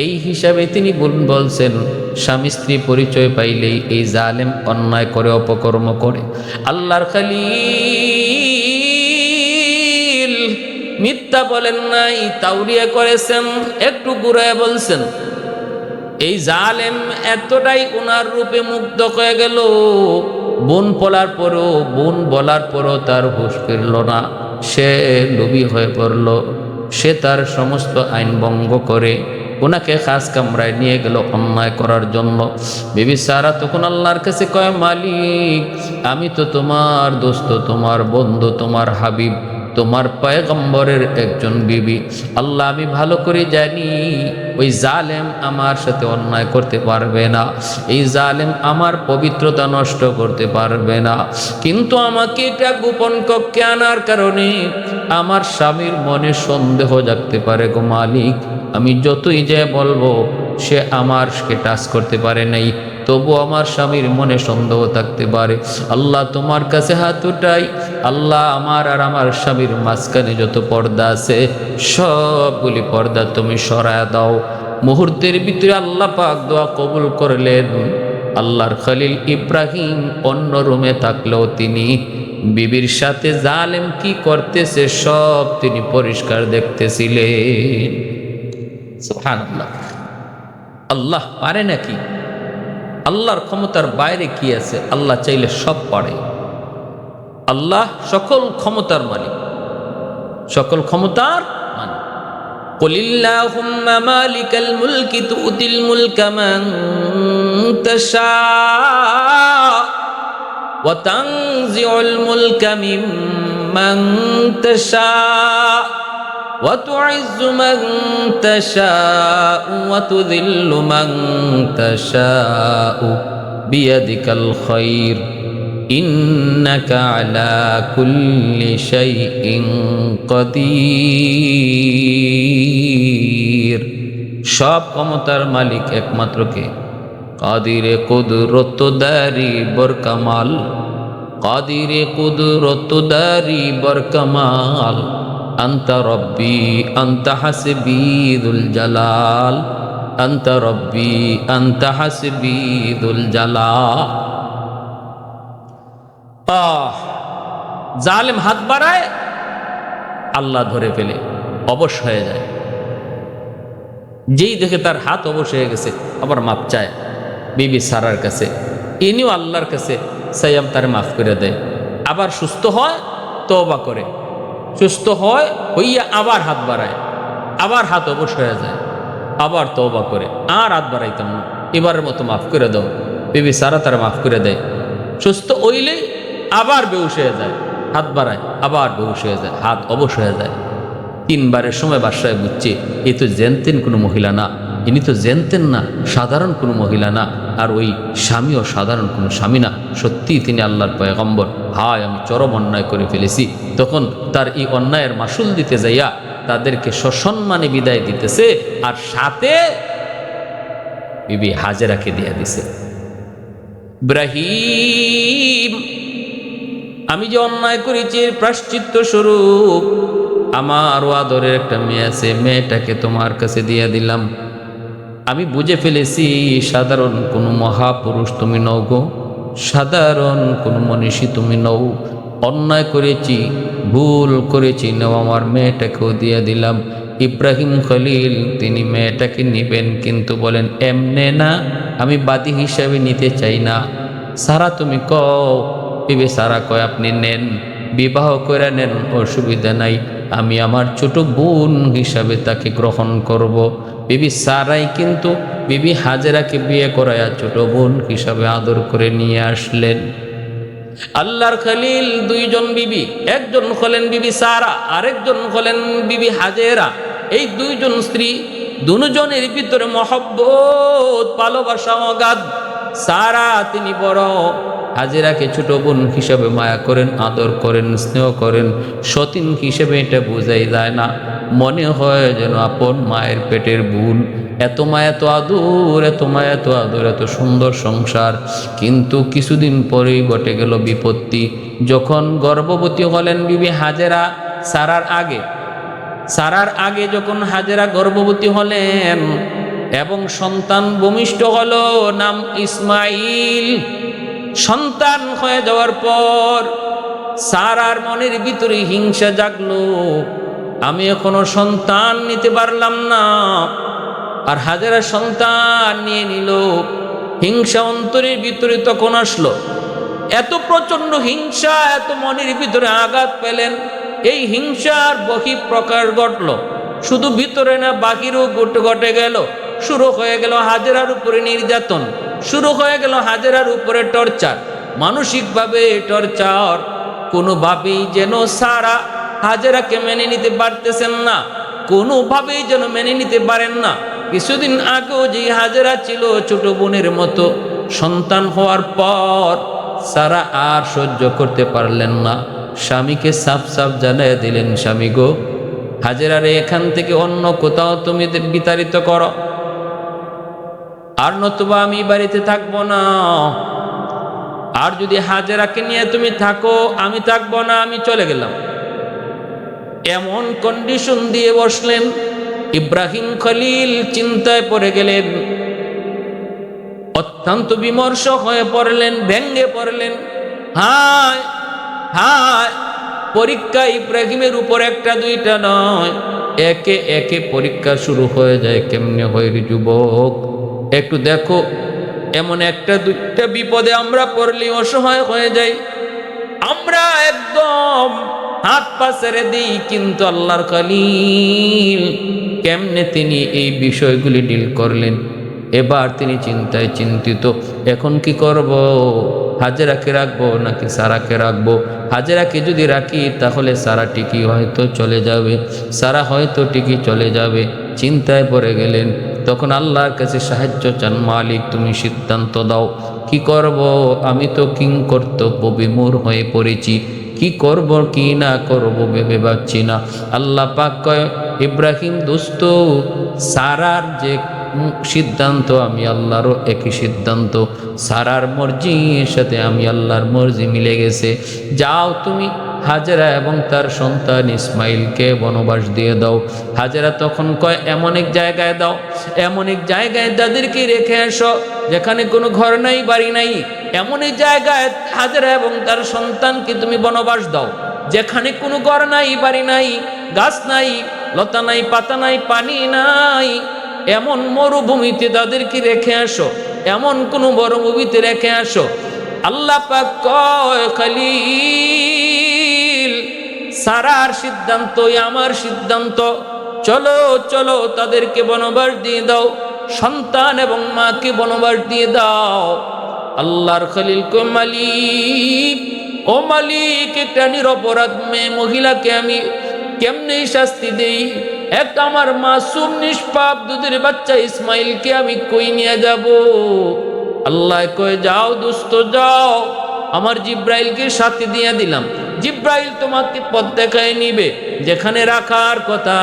এই হিসাবে তিনি বোন বলছেন। স্বামী স্ত্রী পরিচয় পাইলেই এই জালেম অন্যায় করে, অপকর্ম করে। আল্লাহর খলিল মিথ্যা বলেন নাই, তাওরিয়া করেছেন, একটু ঘুরায় বলছেন। এই জালেম এতটাই ওনার রূপে মুগ্ধ হয়ে গেল, বোন বলার পরও তার হুঁশ ফিরল না। সে লোভী হয়ে পড়ল, সে তার সমস্ত আইন ভঙ্গ করে ওনাকে খাস কামরায় নিয়ে গেল অন্যায় করার জন্য। বিবি সারা তখন আল্লাহর কাছে কয়, মালিক আমি তো তোমার দোস্ত, তোমার বন্ধু, তোমার হাবিব, তোমার পয়গম্বরের একজন বিবি। আল্লাহ আমি ভালো করে জানি ওই জালেম আমার সাথে অন্যায় করতে পারবে না, এই জালেম আমার পবিত্রতা নষ্ট করতে পারবে না। কিন্তু আমাকে এটা গোপন কক্ষে আনার কারণে আমার স্বামীর মনে সন্দেহ জাগতে পারে গো মালিক। আমি যতই যে বলবো সে আমারকে টাচ করতে পারে নাই, তবু আমার স্বামীর মনে সন্দেহ থাকতে পারে। আল্লাহ তোমার কাছে হাত উঠাই, আল্লাহ আমার আর আমার স্বামীর মাঝখানে যত পর্দা আছে সবগুলি পর্দা তুমি সরায় দাও। মুহূর্তের ভিতরে আল্লাহ পাক দোয়া কবুল করলেন। আল্লাহর খলিল ইব্রাহিম অন্য রুমে থাকলেও তিনি বিবির সাথে জালেম কি করতেছে সব তিনি পরিষ্কার দেখতেছিলেন। সুবহানাল্লাহ। আল্লাহ পারে নাকি? আল্লাহর ক্ষমতার বাইরে কি আছে? আল্লাহ চাইলে সব পারে। আল্লাহ সকল ক্ষমতার মালিক, সকল ক্ষমতার মালিক। কুলিল্লাহুম্মা মালিকাল মুলকি তুতিল মুলকা মান তাশা ওয়া তানজিউল মুলকা মিম্মান তাশা ওয়া তুইজ্জু মান তাশা ওয়া তুযিল্লু মান তাশা বিয়াদিকাল খায়র ইন্নাকা আলা কুল্লি শাইইন কাদির। সব ক্ষমতার মালিক একমাত্র কে? কাদিরে কুদরত দারি বরকামাল, কাদিরে কুদরত দারি বরকামাল, আন্তা রব্বি আন্তা হাসবি দুল জালাল, আন্তা রব্বি আন্তা হাসবি দুল জালাল। জালেম হাত বাড়ায়, আল্লাহ ধরে ফেলে, অবশ হয়ে যায়। যেই দেখে তার হাত অবশ হয়ে গেছে, আবার মাপ চায় বিবি সারার কাছে। ইনিও আল্লাহর কাছে সাইয়াম তার মাফ করে দেয়। আবার সুস্থ হয়, তওবা করে, সুস্থ হয় হইয়া আবার হাত বাড়ায়, আবার হাত অবশ হয়ে যায়, আবার তওবা করে, আর হাত বাড়াইতাম না, এবারের মতো মাফ করে দাও। বিবি সারা তার মাফ করে দেয়। সুস্থ হইলেই আবার বেহুশ হয়ে যায়, হাত বাড়ায়, আবার বেহুশ হয়ে যায়, হাত অবশ হয়ে যায়। তিনবারের সময় বাদশাহ বুঝছে এ তো জেনতেন কোনো মহিলা না, ইনি তো জেনতেন না, সাধারণ কোনো মহিলা না, আর ওই স্বামীও সাধারণ কোনো স্বামী না, সত্যিই তিনি আল্লাহর পয়গম্বর। হায়, আমি চরম অন্যায় করে ফেলেছি। তখন তার এই অন্যায়ের মাসুল দিতে যাইয়া তাদেরকে সসম্মানে বিদায় দিতেছে, আর সাথে বিবি হাজেরাকে দিয়ে দিছে। ইব্রাহিম, আমি যে অন্যায় করেছি এর প্রায়শ্চিত্ত স্বরূপ আমার আদরের একটা মেয়ে আছে, মেয়েটাকে তোমার কাছে দিয়ে দিলাম। আমি বুঝে ফেলেছি সাধারণ কোনো মহাপুরুষ তুমি নও গো, সাধারণ কোনো মনীষী তুমি নও। অন্যায় করেছি, ভুল করেছি, নাও আমার মেয়েটাকেও দিয়ে দিলাম। ইব্রাহিম খলিল তিনি মেয়েটাকে নিবেন, কিন্তু বলেন এমনে না, আমি বাদী হিসাবে নিতে চাই না। সারা তুমি কও। বিবি সারা কয় আপনি নেন, বিবাহ করে নেন, অসুবিধা নাই, আমি আমার ছোট বোন হিসাবে তাকে গ্রহণ করব। বিবি সারাই কিন্তু বিবি হাজেরাকে বিয়ে করায়া ছোট বোন হিসাবে আদর করে নিয়ে আসলেন। আল্লাহর খলিল দুইজন বিবি, একজন হলেন বিবি সারা, আরেকজন হলেন বিবি হাজেরা। এই দুইজন স্ত্রী, দুজনের ভিতরে মহব্বত, ভালোবাসা অগাধ। সারা তিনি বড়, হাজেরাকে ছোট বোন হিসাবে মায়া করেন, আদর করেন, স্নেহ করেন। সতীন হিসেবে এটা বোঝাই যায় না, মনে হয় যেন আপন মায়ের পেটের বোন। এত মায়া, এত আদর, এত মায়া, এত আদর, এত সুন্দর সংসার। কিন্তু কিছুদিন পরেই ঘটে গেল বিপত্তি। যখন গর্ভবতী হলেন বিবি হাজেরা, সারার আগে যখন হাজেরা গর্ভবতী হলেন এবং সন্তান ভূমিষ্ঠ হলো, নাম ইসমাইল। সন্তান হয়ে যাওয়ার পর সারার মনের ভিতরে হিংসা জাগলো, আমি এখনো সন্তান নিতে পারলাম না, আর হাজেরা সন্তান নিয়ে নিল। হিংসা অন্তরের ভিতরে তখন আসলো, এত প্রচন্ড হিংসা, এত মনের ভিতরে আঘাত পেলেন। এই হিংসার বহিঃপ্রকাশ ঘটল, শুধু ভিতরে না বাকিরও ঘটে গেল। শুরু হয়ে গেল হাজেরার উপরে নির্যাতন, শুরু হয়ে গেল হাজেরার উপরে টর্চার, মানসিকভাবে টর্চার। কোনোভাবেই যেন সারা হাজেরাকে মেনে নিতে পারতেছেন না, কোনোভাবেই যেন মেনে নিতে পারেন না। কিছুদিন আগেও যে হাজেরা ছিল ছোট বোনের মতো, সন্তান হওয়ার পর সারা আর সহ্য করতে পারলেন না। স্বামীকে সাফ সাফ জানাই দিলেন, স্বামী গো, হাজেরারে এখান থেকে অন্য কোথাও তুমি বিতাড়িত করো, আর নতুবা আমি বাড়িতে থাকবো না। আর যদি হাজেরাকে নিয়ে তুমি থাকো, আমি থাকবো না, আমি চলে গেলাম। এমন কন্ডিশন দিয়ে বসলেন। ইব্রাহিম খলিল চিন্তায় পড়ে গেলেন, অত্যন্ত বিমর্ষ হয়ে পড়লেন, ভেঙ্গে পড়লেন। হায় হায়, পরীক্ষা ইব্রাহিমের উপর একটা দুইটা নয়, একে একে পরীক্ষা শুরু হয়ে যায়। কেমনে হয় রে যুবক, একটু দেখো, এমন একটা দুইটা বিপদে আমরা পড়লে অসহায় হয়ে যাই, আমরা একদম হাত পা ছেড়ে দিই। কিন্তু আল্লাহর খলিল কেমনে তিনি এই বিষয়গুলি ডিল করলেন। এবার তিনি চিন্তায় চিন্তিত, এখন কি করব, হাজেরাকে রাখবো নাকি সারাকে রাখবো? হাজেরাকে যদি রাখি তাহলে সারা টিকি হয়তো চলে যাবে, সারা হয়তো টিকি চলে যাবে। চিন্তায় পড়ে গেলেন। তখন আল্লাহর কাছে সাহায্য চান, মালিক তুমি সিদ্ধান্ত দাও, কি করব? আমি তো কিং কর্তব্য বিমূঢ় হয়ে পড়েছি, কি করব কি না করব ভেবে পাচ্ছি না। আল্লাহ পাক কয়, ইব্রাহিম দোস্ত, সারার যে সিদ্ধান্ত আমি আল্লাহরও একই সিদ্ধান্ত। সারার মর্জির সাথে আমি আল্লাহর মর্জি মিলে গেছে। যাও তুমি হাজেরা এবং তার সন্তান ইসমাইলকে বনবাস দিয়ে দাও। হাজেরা তখন কয় এমন এক জায়গায় দাও, এমন এক জায়গায় তাদেরকে রেখে আসো যেখানে কোনো ঘর নাই, বাড়ি নাই। এমন এক জায়গায় হাজেরা এবং তার সন্তানকে তুমি বনবাস দাও যেখানে কোনো ঘর নাই, বাড়ি নাই, গাছ নাই, লতা নাই, পাতা নাই, পানি নাই। এমন মরুভূমিতে তাদেরকে রেখে আসো, এমন কোন মরুভূমিতে রেখে আসো। আল্লাহ পাক কয় খলিল, সারার সিদ্ধান্তই আমার সিদ্ধান্ত। চলো চলো তাদেরকে বনবাস দিয়ে দাও, সন্তান এবং মাকে বনবাস দিয়ে দাও। আল্লাহর খলিল কো মালিক, ও মালিক, একটা নিরপরাধ মেয়ে মহিলাকে আমি কেমনে শাস্তি দেই? একটা আমার মাসুম নিষ্পাপ দুধের বাচ্চা ইসমাইলকে আমি কই নিয়ে যাব? আল্লাহ কয়ে যাও দোস্ত যাও, আমার জিব্রাইলকে সাথে দিয়ে দিলাম। জিব্রাইল তোমাকে পথ দেখায় নিবে যেখানে রাখার কথা।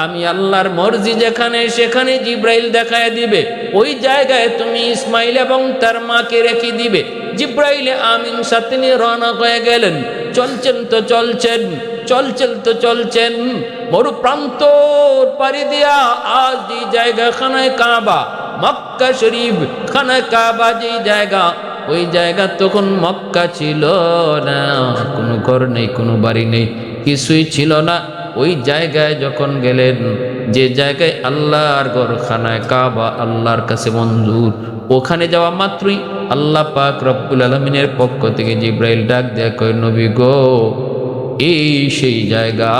আমি আল্লাহর মর্জি যেখানে, সেখানে জিব্রাইল দেখায় দিবে। ওই জায়গায় তুমি ইসমাইল এবং তার মাকে রেখে দিবে। জিব্রাইল আমিন সাথে নিয়ে রওনা হয়ে গেলেন। চলছেন তো চলছেন, চলছেন তো চলছেন, মরু প্রান্ত পাড়ি দিয়া আজ যে জায়গা খানায় কাবা, মক্কা শরীফ খানায় কাবা যেই জায়গা, ওই জায়গা তখন মক্কা ছিল না, কোনো ঘর নেই, কোনো বাড়ি নেই, কিছুই ছিল না। ওই জায়গায় যখন গেলেন, যে জায়গায় আল্লাহর ঘর খানায় কাবা আল্লাহর কাছে মঞ্জুর, ওখানে যাওয়া মাত্রই আল্লাহ পাক রব্বুল আলামিনের পক্ষ থেকে জিব্রাইল ডাক দেয়া কয় নবী গো, এই সেই জায়গা,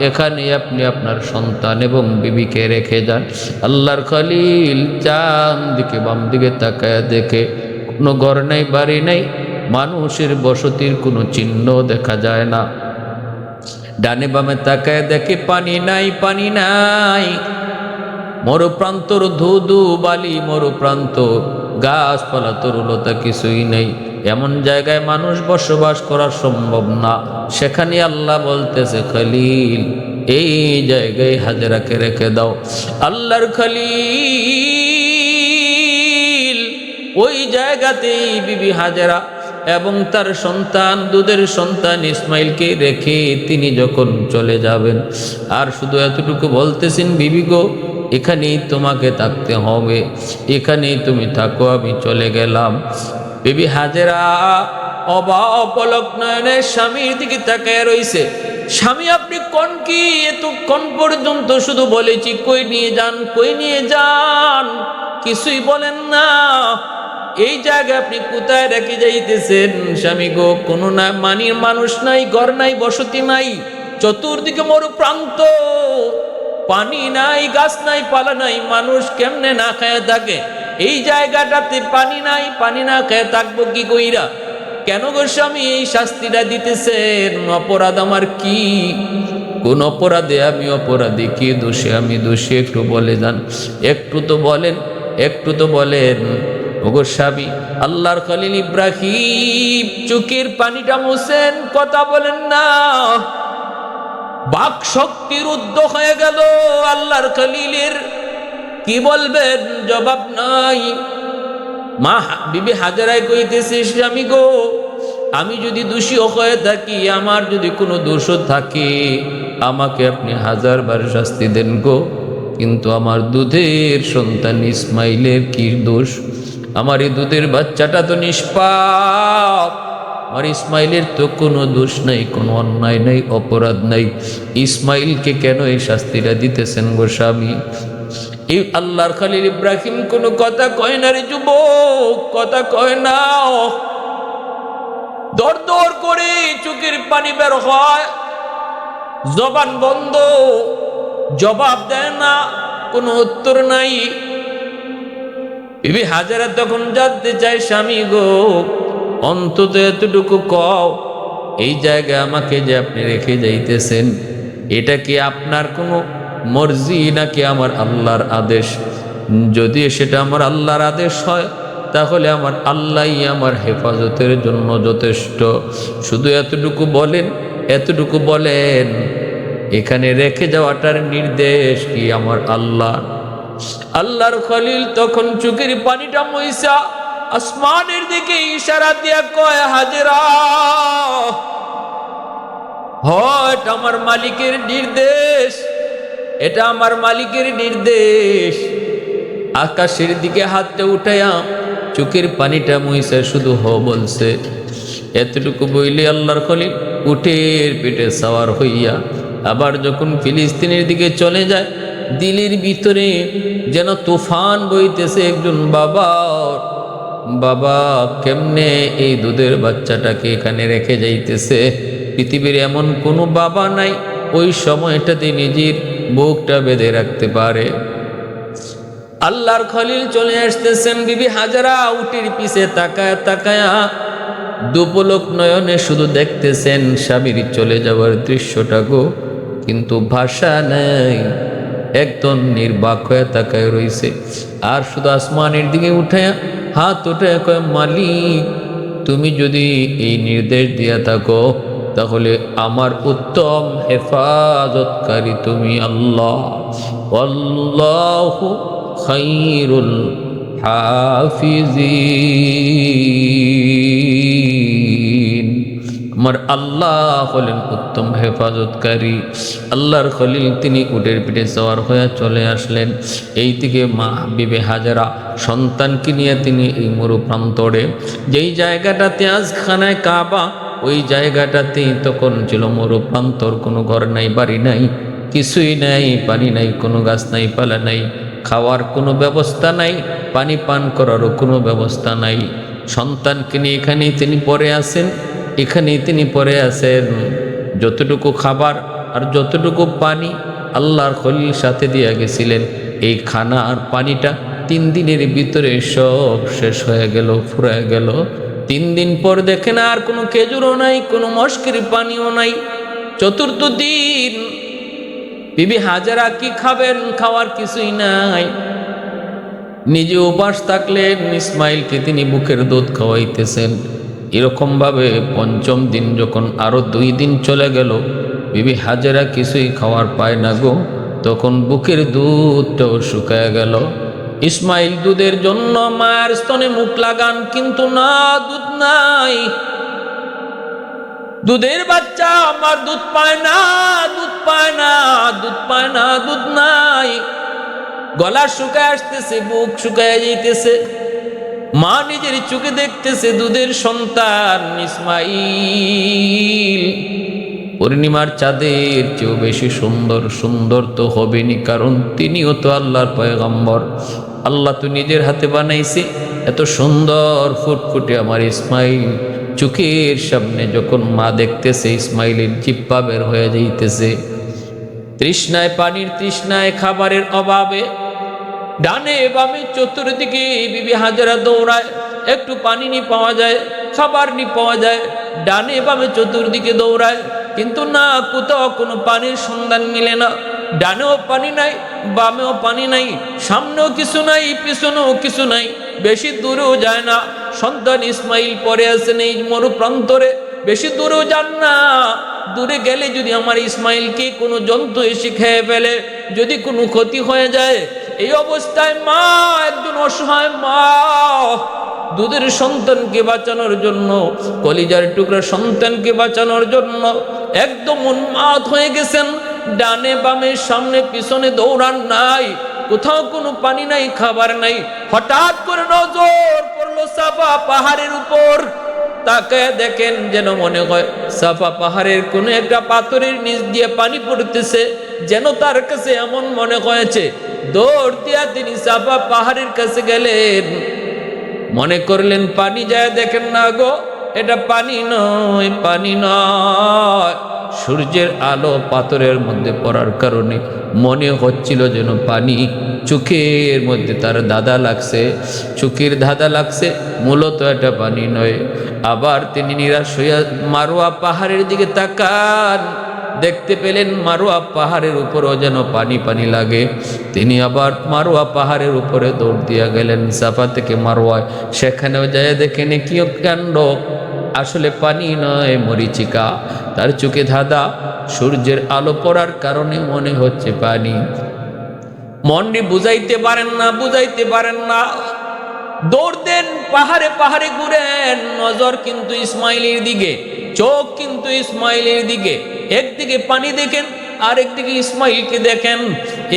এখানে আপনি আপনার সন্তান এবং বিবিকে রেখে যান। আল্লাহর খলিল চান দিকে বাম দিকে তাকায় দেখে কোনো ঘর নাই, বাড়ি নাই, মানুষের বসতির কোনো চিহ্ন দেখা যায় না। ডানে বামে তাকায় দেখে পানি নাই, পানি নাই, মরুপ্রান্তর ধুধু বালি, মরুপ্রান্ত, গাছপালা তরুলতা কিছুই নেই। এমন জায়গায় মানুষ বসবাস করা সম্ভব না। সেখানে আল্লাহ বলতেছে খলিল, এই জায়গায় হাজেরাকে রেখে দাও। আল্লাহর খলিল ওই জায়গাতেই বিবি হাজেরা এবং তার সন্তান, দুধের সন্তান ইসমাইলকে রেখে তিনি যখন চলে যাবেন, আর শুধু এতটুকু বলতেছেন বিবি গো, এখানেই তোমাকে থাকতে হবে, এখানেই তুমি থাকো, আমি চলে গেলাম। বিবি হাজেরা অপলক নয়নে স্বামীর দিকে তাকায় রইছে। স্বামী আপনি কোন কি এতক্ষণ পর্যন্ত শুধু বলেছি কই নিয়ে যান, কই নিয়ে যান, কিছুই বলেন না। এই জায়গায় আপনি কোথায় রেখে যাইতেছেন? স্বামী গো, কোনো না মানির মানুষ নাই, ঘর নাই, বসতি নাই, চতুর্দিকে মরু প্রান্ত, পানি নাই, গাছ নাই, পালা নাই, মানুষ কেমনে না খায় থাকে? এই জায়গাটাতে পানি নাই, পানি না খেয়ে থাকবো কি কইরা? কেন গো স্বামী এই শাস্তিটা দিতেছেন? অপরাধ আমার কি? কোন অপরাধে আমি অপরাধী? কি দোষে আমি দোষী? একটু বলে যান, একটু তো বলেন, একটু তো বলেন। ওগো স্বামী, আল্লাহর খলিল ইব্রাহিম চোখের পানিটা মুছেন, কথা বলেন না। বাক শক্তি রুদ্ধ হয়ে গেল আল্লাহর খলিলের, কি বলবেন? জবাব নাই। মা বিবি হাজেরাই কইতেছে স্বামী গো, আমি যদি দোষী হয়ে থাকি, আমার যদি কোনো দোষ থাকে, আমাকে আপনি 1000 বার শাস্তি দেন গো, কিন্তু আমার দুধের সন্তান ইসমাইলের কি দোষ? আমার এই দুধের বাচ্চাটা তো নিষ্পাপ, আমার ইসমাইলের তো কোনো দোষ নাই, কোনো অন্যায় নাই, অপরাধ নাই। ইসমাইলকে কেন এই শাস্তিটা দিতেছেন গো স্বামী? এই আল্লাহর খলিল ইব্রাহিম কোনো কথা কয় না রে যুবক, কথা কয় না। দর দর করে চোখের পানি বের হয়, জবান বন্ধ, জবাব দেয় না, কোনো উত্তর নাই। বিবি হাজেরা তখন জানতে চায় স্বামী গো, অন্তত এতটুকু কও, এই জায়গায় আমাকে যে আপনি রেখে যাইতেছেন, এটা কি আপনার কোনো মর্জি নাকি আমার আল্লাহর আদেশ? যদি সেটা আমার আল্লাহর আদেশ হয়, তাহলে আমার আল্লাহই আমার হেফাজতের জন্য যথেষ্ট। শুধু এতটুকু বলেন, এতটুকু বলেন, এখানে রেখে যাওয়াটার নির্দেশ কি আমার আল্লাহ? আল্লাহর খলিল তখন চোখের পানিটা মুইসা আসমানের দিকে ইশারা দিয়া কয়, হাজেরা, এটা আমার মালিকের নির্দেশ, এটা আমার মালিকের নির্দেশ। আকাশের দিকে হাতটা উঠাইয়া চোখের পানিটা মুইসা শুধু বলছে। এতটুকু বইলে আল্লাহর খলিল উটের পিঠে সাওয়ার হইয়া আবার যখন ফিলিস্তিনের দিকে চলে যায়, দিলের ভিতরে যেন তুফান বইতেছে। একজন বাবা কেমনে এই দুধের বাচ্চাটাকে এখানে রেখে যাইতেছে? পৃথিবীর এমন কোনো বাবা নাই ওই সময়টাতে নিজের বুকটা বেঁধে রাখতে পারে। আল্লাহর খলিল চলে আসতেছেন, বিবি হাজারা উটের পিছে তাকায়া তাকায়া দুপলক নয়নে শুধু দেখতেছেন স্বামীর চলে যাওয়ার দৃশ্যটা গো, কিন্তু ভাষা নেই, একদম নির্বাক হয়ে তাকায় রইছে। আর শুধু আসমানের দিকে উঠায়া হাত উঠায় কয়, মালিক, তুমি যদি এই নির্দেশ দিয়া থাকো তাহলে আমার উত্তম হেফাজতকারী তুমি আল্লাহ। আল্লাহু খায়রুল হাফিজিন, আমার আল্লাহ হলেন উত্তম হেফাজতকারী। আল্লাহর খলিল তিনি উটের পিঠে সওয়ার হয়ে চলে আসলেন। এই থেকে মা বিবি হাজেরা সন্তানকে নিয়ে তিনি এই মরু প্রান্তরে, যেই জায়গাটাতে আজ খানায় কাবা, ওই জায়গাটাতেই তখন ছিল মরু প্রান্তর, কোনো ঘর নাই, বাড়ি নাই, কিছুই নাই, পানি নাই, কোনো গাছ নাই, পালা নাই, খাওয়ার কোনো ব্যবস্থা নাই, পানি পান করারও কোনো ব্যবস্থা নাই। সন্তানকে নিয়ে এখানেই তিনি পড়ে আছেন, এখানেই তিনি পড়ে আছেন। যতটুকু খাবার আর যতটুকু পানি আল্লাহর খলিল সাথে দিয়া গেছিলেন, এই খানা আর পানিটা 3 দিনের ভিতরে সব শেষ হয়ে গেল, ফুরায় গেল। 3 দিন পর দেখেন আর কোনো খেজুরও নাই, কোনো মশকের পানিও নাই। 4র্থ দিন বিবি হাজারা কি খাবেন? খাওয়ার কিছুই নাই। নিজে উপাস থাকলেন, ইসমাইলকে তিনি বুকের দুধ খাওয়াইতেছেন। এরকমভাবে 5ম দিন যখন আরো 2 দিন চলে গেল, বিবি হাজারা কিছুই খাওয়ার পায় না গো, তখন বুকের দুধটাও শুকায় গেল। ইসমাইল দুধের জন্য মায়ের স্তনে মুখ লাগান, কিন্তু না, দুধ নাই। দুধের বাচ্চা আমার দুধ পায় না, দুধ পায় না, দুধ পায় না, দুধ নাই। গলা শুকায় আসতেছে, বুক শুকায় যাইতেছে। মা নিজের চোখে দেখতেছে দুধের সন্তান ইসমাইল পূর্ণিমার চাঁদের চেয়েও বেশি সুন্দর। সুন্দর তো হবেনি, কারণ তিনিও তো আল্লাহর পয়গম্বর। আল্লাহ তো নিজের হাতে বানাইছে এত সুন্দর ফুটফুটে আমার ইসমাইল। চোখের সামনে যখন মা দেখতেছে, ইসমাইলের জিহ্বা বের হয়ে যাইতেছে। তৃষ্ণায়, পানির তৃষ্ণায়, খাবারের অভাবে ডানে বামে চতুর্দিকে বিবি হাজারা দৌড়ায়। একটু পানি নি পাওয়া যায়, খাবার নি পাওয়া যায়, ডানে বামে চতুর্দিকে দৌড়ায়, কিন্তু না, কোথাও কোনো পানির সন্ধান মিলে না। ডানেও পানি নাই, বামেও পানি নাই, সামনেও কিছু নাই, পিছনেও কিছু নাই, বেশি দূরেও যায় না। সন্তান ইসমাইল পরে আছেন এই মরু প্রান্তরে, বেশি দূরেও যান না। দূরে গেলে যদি আমার ইসমাইলকে কোনো জন্তু এসে খেয়ে ফেলে, যদি কোনো ক্ষতি হয়ে যায়, এই অবস্থায় মা, একজন অসহায় মা, দুধের সন্তানকে বাঁচানোর জন্য, কলিজার টুকরা সন্তানকে বাঁচানোর জন্য একদম উন্মাদ হয়ে গেছেন। ডানে বামে সামনে পিছনে দৌড়ান নাই, কোথাও কোনো পানি নাই, খাবার নাই। হঠাৎ করে নজর পড়লো সাফা পাহাড়ের উপর। তাকায় দেখেন, যেন মনে হয় সাফা পাহাড়ের কোনো একটা পাথরের নিচ দিয়ে পানি পড়তেছে, যেন তার কাছে এমন মনে হয়েছে। দৌড় দিয়া তিনি সাফা পাহাড়ের কাছে গেলেন, মনে করলেন পানি, যায় দেখেন না গো, এটা পানি নয়, পানি নয়। সূর্যের আলো পাথরের মধ্যে পড়ার কারণে মনে হচ্ছিল যেন পানি। চোখের মধ্যে তার ধাঁধা লাগছে, চোখের ধাঁধা লাগছে, মূলত এটা পানি নয়। আবার তিনি নিরাশ হইয়া মারোয়া পাহাড়ের দিকে তাকান, দেখতে পেলেন মারোয়া পাহাড়ের উপরও যেন পানি পানি লাগে। তিনি আবার মারোয়া পাহাড়ের উপরে দৌড় দিয়া গেলেন সাফা থেকে মারোয়ায়। সেখানেও যায় দেখেন কি কাণ্ড, আসলে পানি নয়, মরিচিকা। তার চোখে ধাঁধা, সূর্যের আলো পড়ার কারণে মনে হচ্ছে পানি। মনটি বুঝাইতে পারেন না, বুঝাইতে পারেন না। দৌড় দেন, পাহাড়ে পাহাড়ে ঘুরেন, নজর কিন্তু ইসমাইলের দিকে, চোখ কিন্তু ইসমাইলের দিকে। একদিকে পানি দেখেন, আরেকদিকে ইসমাইলকে দেখেন।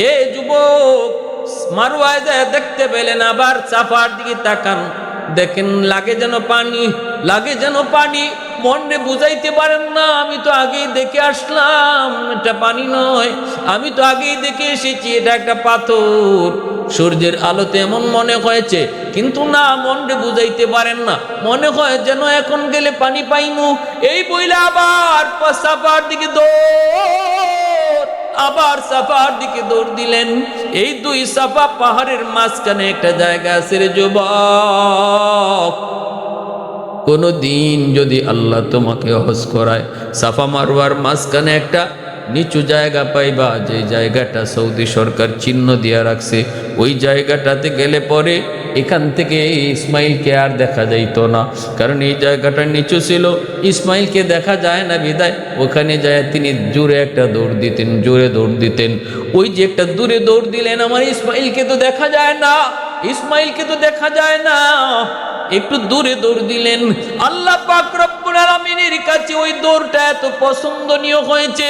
এ যুবক, মারওয়ায় যায় দেখতে পেলেন, আবার সাফার দিকে তাকান, দেখেন লাগে যেন পানি, লাগে যেন পানি। মনে বুঝাইতে পারেন না, আমি তো আগেই দেখে আসলাম এটা পানি নয়, আমি তো আগেই দেখে এসেছি এটা একটা পাথর। সূর্যের আলোতে এমন মনে হয়েছে, কিন্তু না, মনে বুঝাইতে পারেন না, মনে হয় যেন এখন গেলে পানি পাইমু। এই বইলা আবার সাফার দিকে দৌড়, আবার সাফার দিকে দৌড় দিলেন। এই দুই সাফা পাহাড়ের মাঝখানে একটা জায়গা আছে রে যুবক। কোনো দিন যদি আল্লাহ তোমাকে হজ করায়, সাফা মারওয়ার মাঝখানে একটা নিচু জায়গা পাইবা, যে জায়গাটা সৌদি সরকার চিহ্ন দিয়া রাখছে। ওই জায়গাটাতে গেলে পরে এখান থেকে ইসমাইলকে আর দেখা যাইতো না, কারণ এই জায়গাটা নিচু ছিল, ইসমাইলকে দেখা যায় না বিদায়। ওখানে যায় তিনি জোরে একটা দৌড় দিতেন, জোরে দৌড় দিতেন। ওই যে একটা দূরে দৌড় দিলেন, আমার ইসমাইলকে তো দেখা যায় না, ইসমাইলকে তো দেখা যায় না, একটু দূরে দৌড় দিলেন। আল্লাহ পাক রব্বুল আলামিনের কাছে ওই দৌড়টা এত পছন্দনীয় হয়েছে,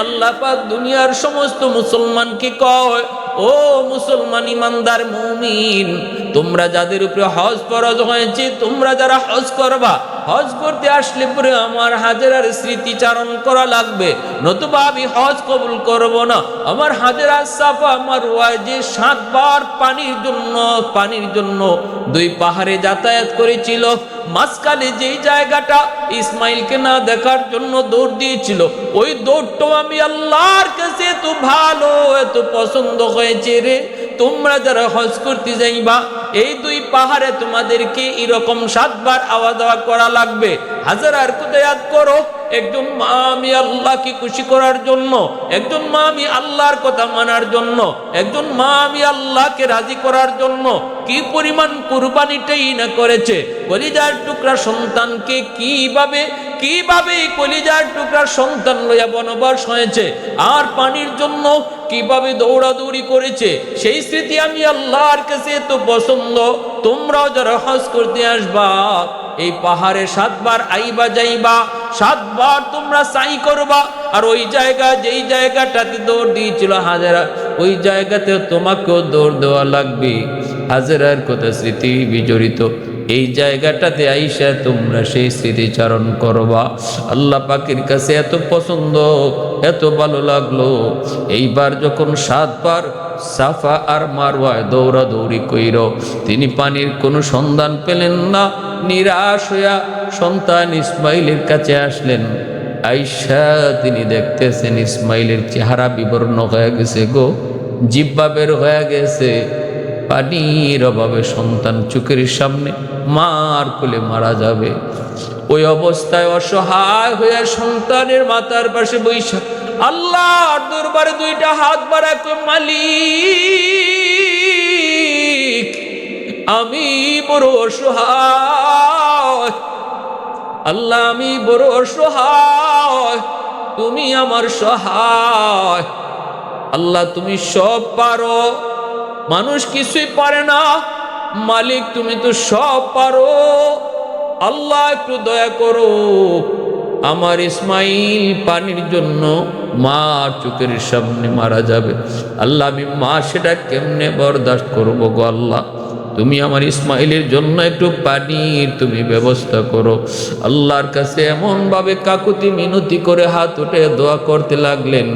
আল্লাহ পাক দুনিয়ার সমস্ত মুসলমানকে কয়, ও মুসলমান ইমানদার মুমিন, তোমরা যাদের উপরে হজ ফরজ হয়েছে, তোমরা যারা হজ করবা, হজ করতে আসলে পরে আমার হাজেরার স্মৃতিচারণ করা লাগবে, নতুবা আমি হজ কবুল করব না। আমার হাজেরা সাফা মারওয়ায় যে 7 বার পানির জন্য দুই পাহাড়ে যাতায়াত করেছিল, মাঝখানে যেই জায়গাটা ইসমাইলকে না দেখার জন্য দৌড় দিয়েছিল, ওই দৌড়টাও আমি আল্লাহর কাছে এত ভালো, এত পছন্দ হয়েছে রে। তোমরা যারা হজ করতে যাইবা, এই দুই পাহাড়ে তোমাদেরকে এরকম 7 বার আওয়া যাওয়া করা লাগবে। হাজারার কথা ইয়াদ করো, একজন মা আমি আল্লাহকে খুশি করার জন্য, একজন মা আমি আল্লাহর কথা মানার জন্য, একজন মা আমি আল্লাহকে রাজি করার জন্য কি পরিমাণ কুরবানিটাই না করেছে। কলিজার টুকরা সন্তানকে কিভাবে কলিজার টুকরা সন্তান লইয়া বনবাস হয়েছে, আর পানির জন্য কিভাবে দৌড়াদৌড়ি করেছে, সেই স্মৃতি আমি আল্লাহর কাছে এত পছন্দ। তোমরাও যারা হজ করতে আসবা, এই পাহাড়ে 7 বার আইবা যাইবা, 7 বার তোমরা সাই করবা। আর ওই জায়গা, যেই জায়গাটাতে দৌড় দিয়েছিল হাজেরা, ওই জায়গাতে তোমাকেও দৌড় দেওয়া লাগবে। হাজেরার কথা স্মৃতি বিজড়িত এই জায়গাটাতে আইসা তোমরা সেই স্মৃতিচারণ করবা। আল্লাহ পাকের কাছে এত পছন্দ, এত ভালো লাগলো। এইবার যখন 7 বার সাফা আর মারওয়ায় দৌড়াদৌড়ি কইর, তিনি পানির কোনো সন্ধান পেলেন না। নিরাশ হইয়া সন্তান ইসমাইলের কাছে আসলেন। আইসা তিনি দেখতেছেন ইসমাইলের চেহারা বিবর্ণ হয়ে গেছে গো, জিহ্বা বের হয়ে গেছে। পানির অভাবে সন্তান চোখের সামনে মার কোলে মারা যাবে। ওই অবস্থায় অসহায় হয়ে সন্তানের মাথার পাশে বৈশা আল্লাহর দরবারে 2টা হাত বাড়া কই, মালিক আমি বড় অসহায়, আল্লাহ আমি বড় অসহায়, তুমি আমার সহায়। আল্লাহ তুমি সব পারো, মানুষ কিছুই পারে না, মালিক তুমি তো সব পারো। আল্লাহ একটু দয়া করো, আমার ইসমাইল পানির জন্য মার চোখের সামনে মারা যাবে। আল্লাহ আমি মা সেটা কেমনে বরদাস্ত করবো গো আল্লাহ, তুমি আমার ইসমাইলের জন্য একটু পানির তুমি ব্যবস্থা করো। আল্লাহর কাছে এমনভাবে কাকুতি মিনতি করে হাত উঠে দোয়া করতে লাগলেন।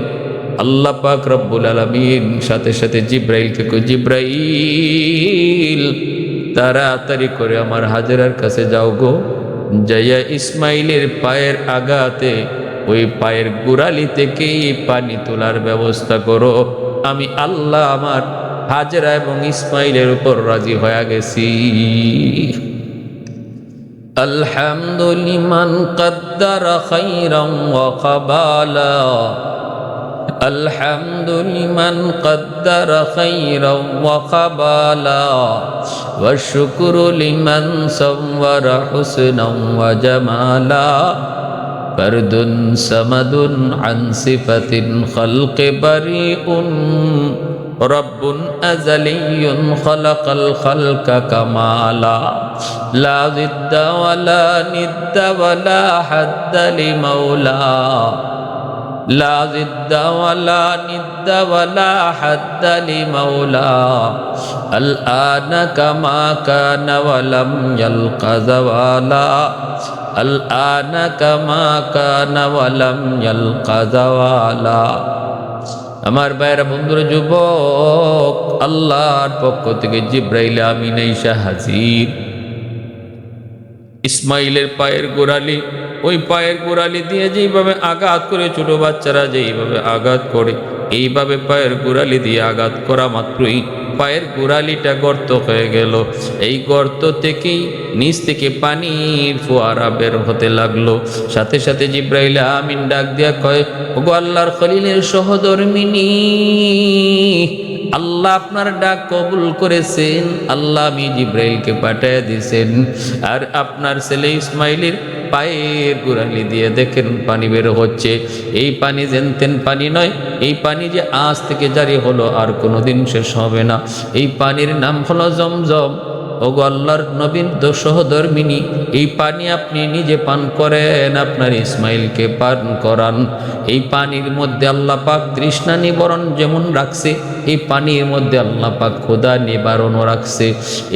আল্লাহ পাক রব্বুল আলামিন সাথে সাথে জিব্রাইলকে কই, জিব্রাইল তাড়াতাড়ি করে আমার হাজেরার কাছে যাও গো, যাইয়া ইসমাইলের পায়ের আঘাতে ওই পায়ের গোড়ালি থেকেই পানি তোলার ব্যবস্থা করো। আমি আল্লাহ আমার হাজেরা এবং ইসমাইলের উপর রাজি হয়ে গেছি। আলহামদুলিমান কদ্দারা খাইরাম ওয়া কাবালা, আলহামদুলিমান কদ্দারা খাইরাম ওয়া কাবালা, ওয়া শুকরু লিমান সাওয়ারা হুসনাম ওয়া জামালা, ফরদুন সামাদুন আন সিফাতিন খালকি বারিউন রব্বুন আযালিয়্যুন খালাকাল খালকা কামালা লা জিদ্দা ওয়ালা নিদ্দা ওয়ালা হাদ্দা লিমাওলা লা জিদ্দা ওয়ালা নিদ্দা ওয়ালা হাদ্দা লিমাওলা আল আনা কামা কানা ওয়ালাম ইয়ালকা যাওয়ালা আল আনা কামা কানা ওয়ালাম ইয়ালকা যাওয়ালা। আমার ভাইরা বন্ধুরা যুবক, আল্লাহর পক্ষ থেকে জিব্রাইল আমিন আইসা হাজির। ইসমাইলের পায়ের গোড়ালি, ওই পায়ের গোড়ালি দিয়ে যেইভাবে আঘাত করে ছোট বাচ্চারা যেইভাবে আঘাত করে, এইভাবে পায়ের গোড়ালি দিয়ে আঘাত করা মাত্রই পায়ের গোড়ালিটা গর্ত হয়ে গেল। এই গর্ত থেকেই নিচ থেকে পানির ফোয়ারা বের হতে লাগলো। সাথে সাথে জিব্রাইল আমিন ডাক দিয়া কয়, ওগো আল্লাহর খলিলের সহধর্মিনী, আল্লাহ আপনার ডাক কবুল করেছেন। আল্লাহ আমি জিব্রাইলকে পাঠিয়ে দিয়েছেন, আর আপনার ছেলে ইসমাইলের পায়ের গোড়ালি দিয়ে দেখেন পানি বের হচ্ছে। এই পানি জেনতেন পানি নয়, এই পানি যে আজ থেকে জারি হলো আর কোনোদিন শেষ হবে না। এই পানির নাম হলো জমজম। ওগো আল্লাহর নবীন সহধর্মিনী, এই পানি আপনি নিজে পান করেন, আপনার ইসমাইলকে পান করান। এই পানির মধ্যে আল্লাহ পাক তৃষ্ণা নিবারণ যেমন রাখছে, এই পানির মধ্যে আল্লাহ পাক ক্ষুধা নিবারণও রাখছে।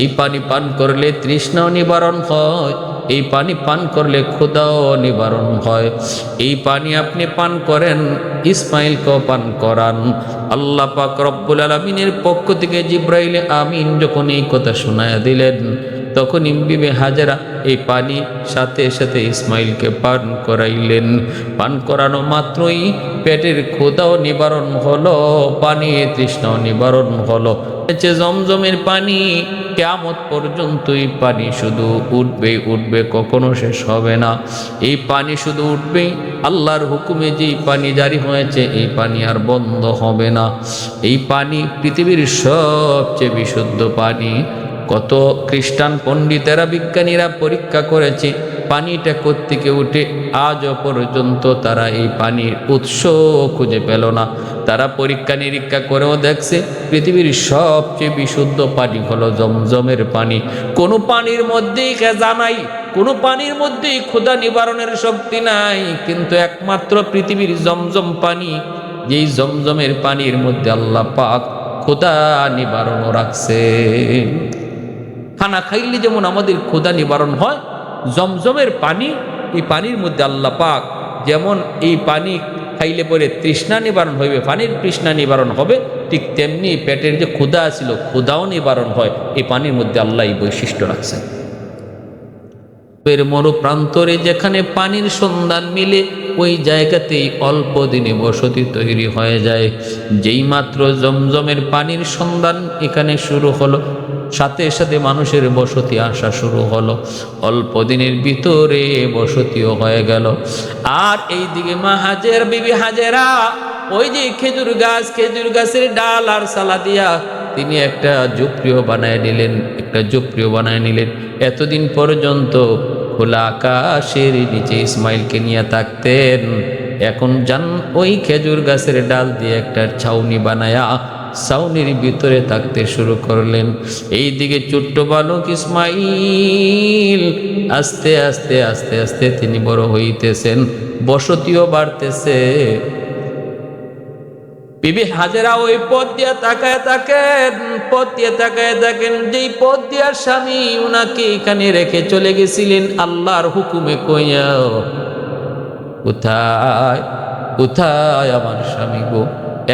এই পানি পান করলে তৃষ্ণাও নিবারণ হয়, এই পানি পান করলে ক্ষুধাও নিবারণ হয়। এই পানি আপনি পান করেন, ইসমাইলকেও পান করান। আল্লাহ পাক রব্বুল আলামিনের পক্ষ থেকে জিব্রাইল আমিন যখন এই কথা শোনায়া দিলেন, তখন বিবি হাজেরা এই পানি সাথে সাথে ইসমাইলকে পান করাইলেন। পান করানো মাত্রই পেটের ক্ষুধাও নিবারণ হলো, পানি তৃষ্ণাও নিবারণ হলো। জমজমের পানি কিয়ামত পর্যন্ত এই পানি শুধু উঠবে উঠবে, কখনো শেষ হবে না। এই পানি শুধু উঠবেই, আল্লাহর হুকুমে যেই পানি জারি হয়েছে এই পানি আর বন্ধ হবে না। এই পানি পৃথিবীর সবচেয়ে বিশুদ্ধ পানি। কত খ্রিস্টান পণ্ডিতেরা বিজ্ঞানীরা পরীক্ষা করেছে পানিটা কোত্থেকে উঠে, আজও পর্যন্ত তারা এই পানির উৎস খুঁজে পেল না। তারা পরীক্ষা নিরীক্ষা করেও দেখছে পৃথিবীর সবচেয়ে বিশুদ্ধ পানি হলো জমজমের পানি। কোনো পানির মধ্যেই খেজা নাই, কোনো পানির মধ্যেই ক্ষুধা নিবারণের শক্তি নাই, কিন্তু একমাত্র পৃথিবীর জমজম পানি, যেই জমজমের পানির মধ্যে আল্লাহ পাক ক্ষুধা নিবারণও রাখছে। খানা খাইলে যেমন আমাদের ক্ষুধা নিবারণ হয়, জমজমের পানি, এই পানির মধ্যে আল্লাহ পাক যেমন এই পানি খাইলে পরে তৃষ্ণা নিবারণ হইবে, পানির তৃষ্ণা নিবারণ হবে, ঠিক তেমনি পেটের যে ক্ষুধা ছিল ক্ষুধাও নিবারণ হয়। এই পানির মধ্যে আল্লাহ এই বৈশিষ্ট্য রাখছেন। মরু প্রান্তরে যেখানে পানির সন্ধান মিলে, ওই জায়গাতেই অল্প দিনে বসতি তৈরি হয়ে যায়। যেই মাত্র জমজমের পানির সন্ধান এখানে শুরু হলো, সাথে সাথে মানুষের বসতি আসা শুরু হলো। অল্প দিনের ভিতরে বসতিও হয়ে গেল। আর এই দিকে মা হাজের বিবি হাজেরা ওই যে খেজুর গাছের ডাল আর সালা দিয়া তিনি একটা ঝুপড়িও বানায় নিলেন, এতদিন পর্যন্ত খোলা আকাশের নিচে ইসমাইলকে নিয়ে থাকতেন। এখন যান ওই খেজুর গাছের ডাল দিয়ে একটা ছাউনি বানায়া ছাউনির ভিতরে থাকতে শুরু করলেন। এই দিকে ছোট্ট বালক ইসমাইল আস্তে আস্তে আস্তে আস্তে তিনি বড় হইতেছেন, বসতিও বাড়তেছে। বিবি হাজেরা ওই পথ দিয়ে তাকায় থাকেন, যেই পথ দিয়ে স্বামী উনাকে এখানে রেখে চলে গেছিলেন আল্লাহর হুকুমে কইয়া, কোথায় কোথায় আমার স্বামী গো,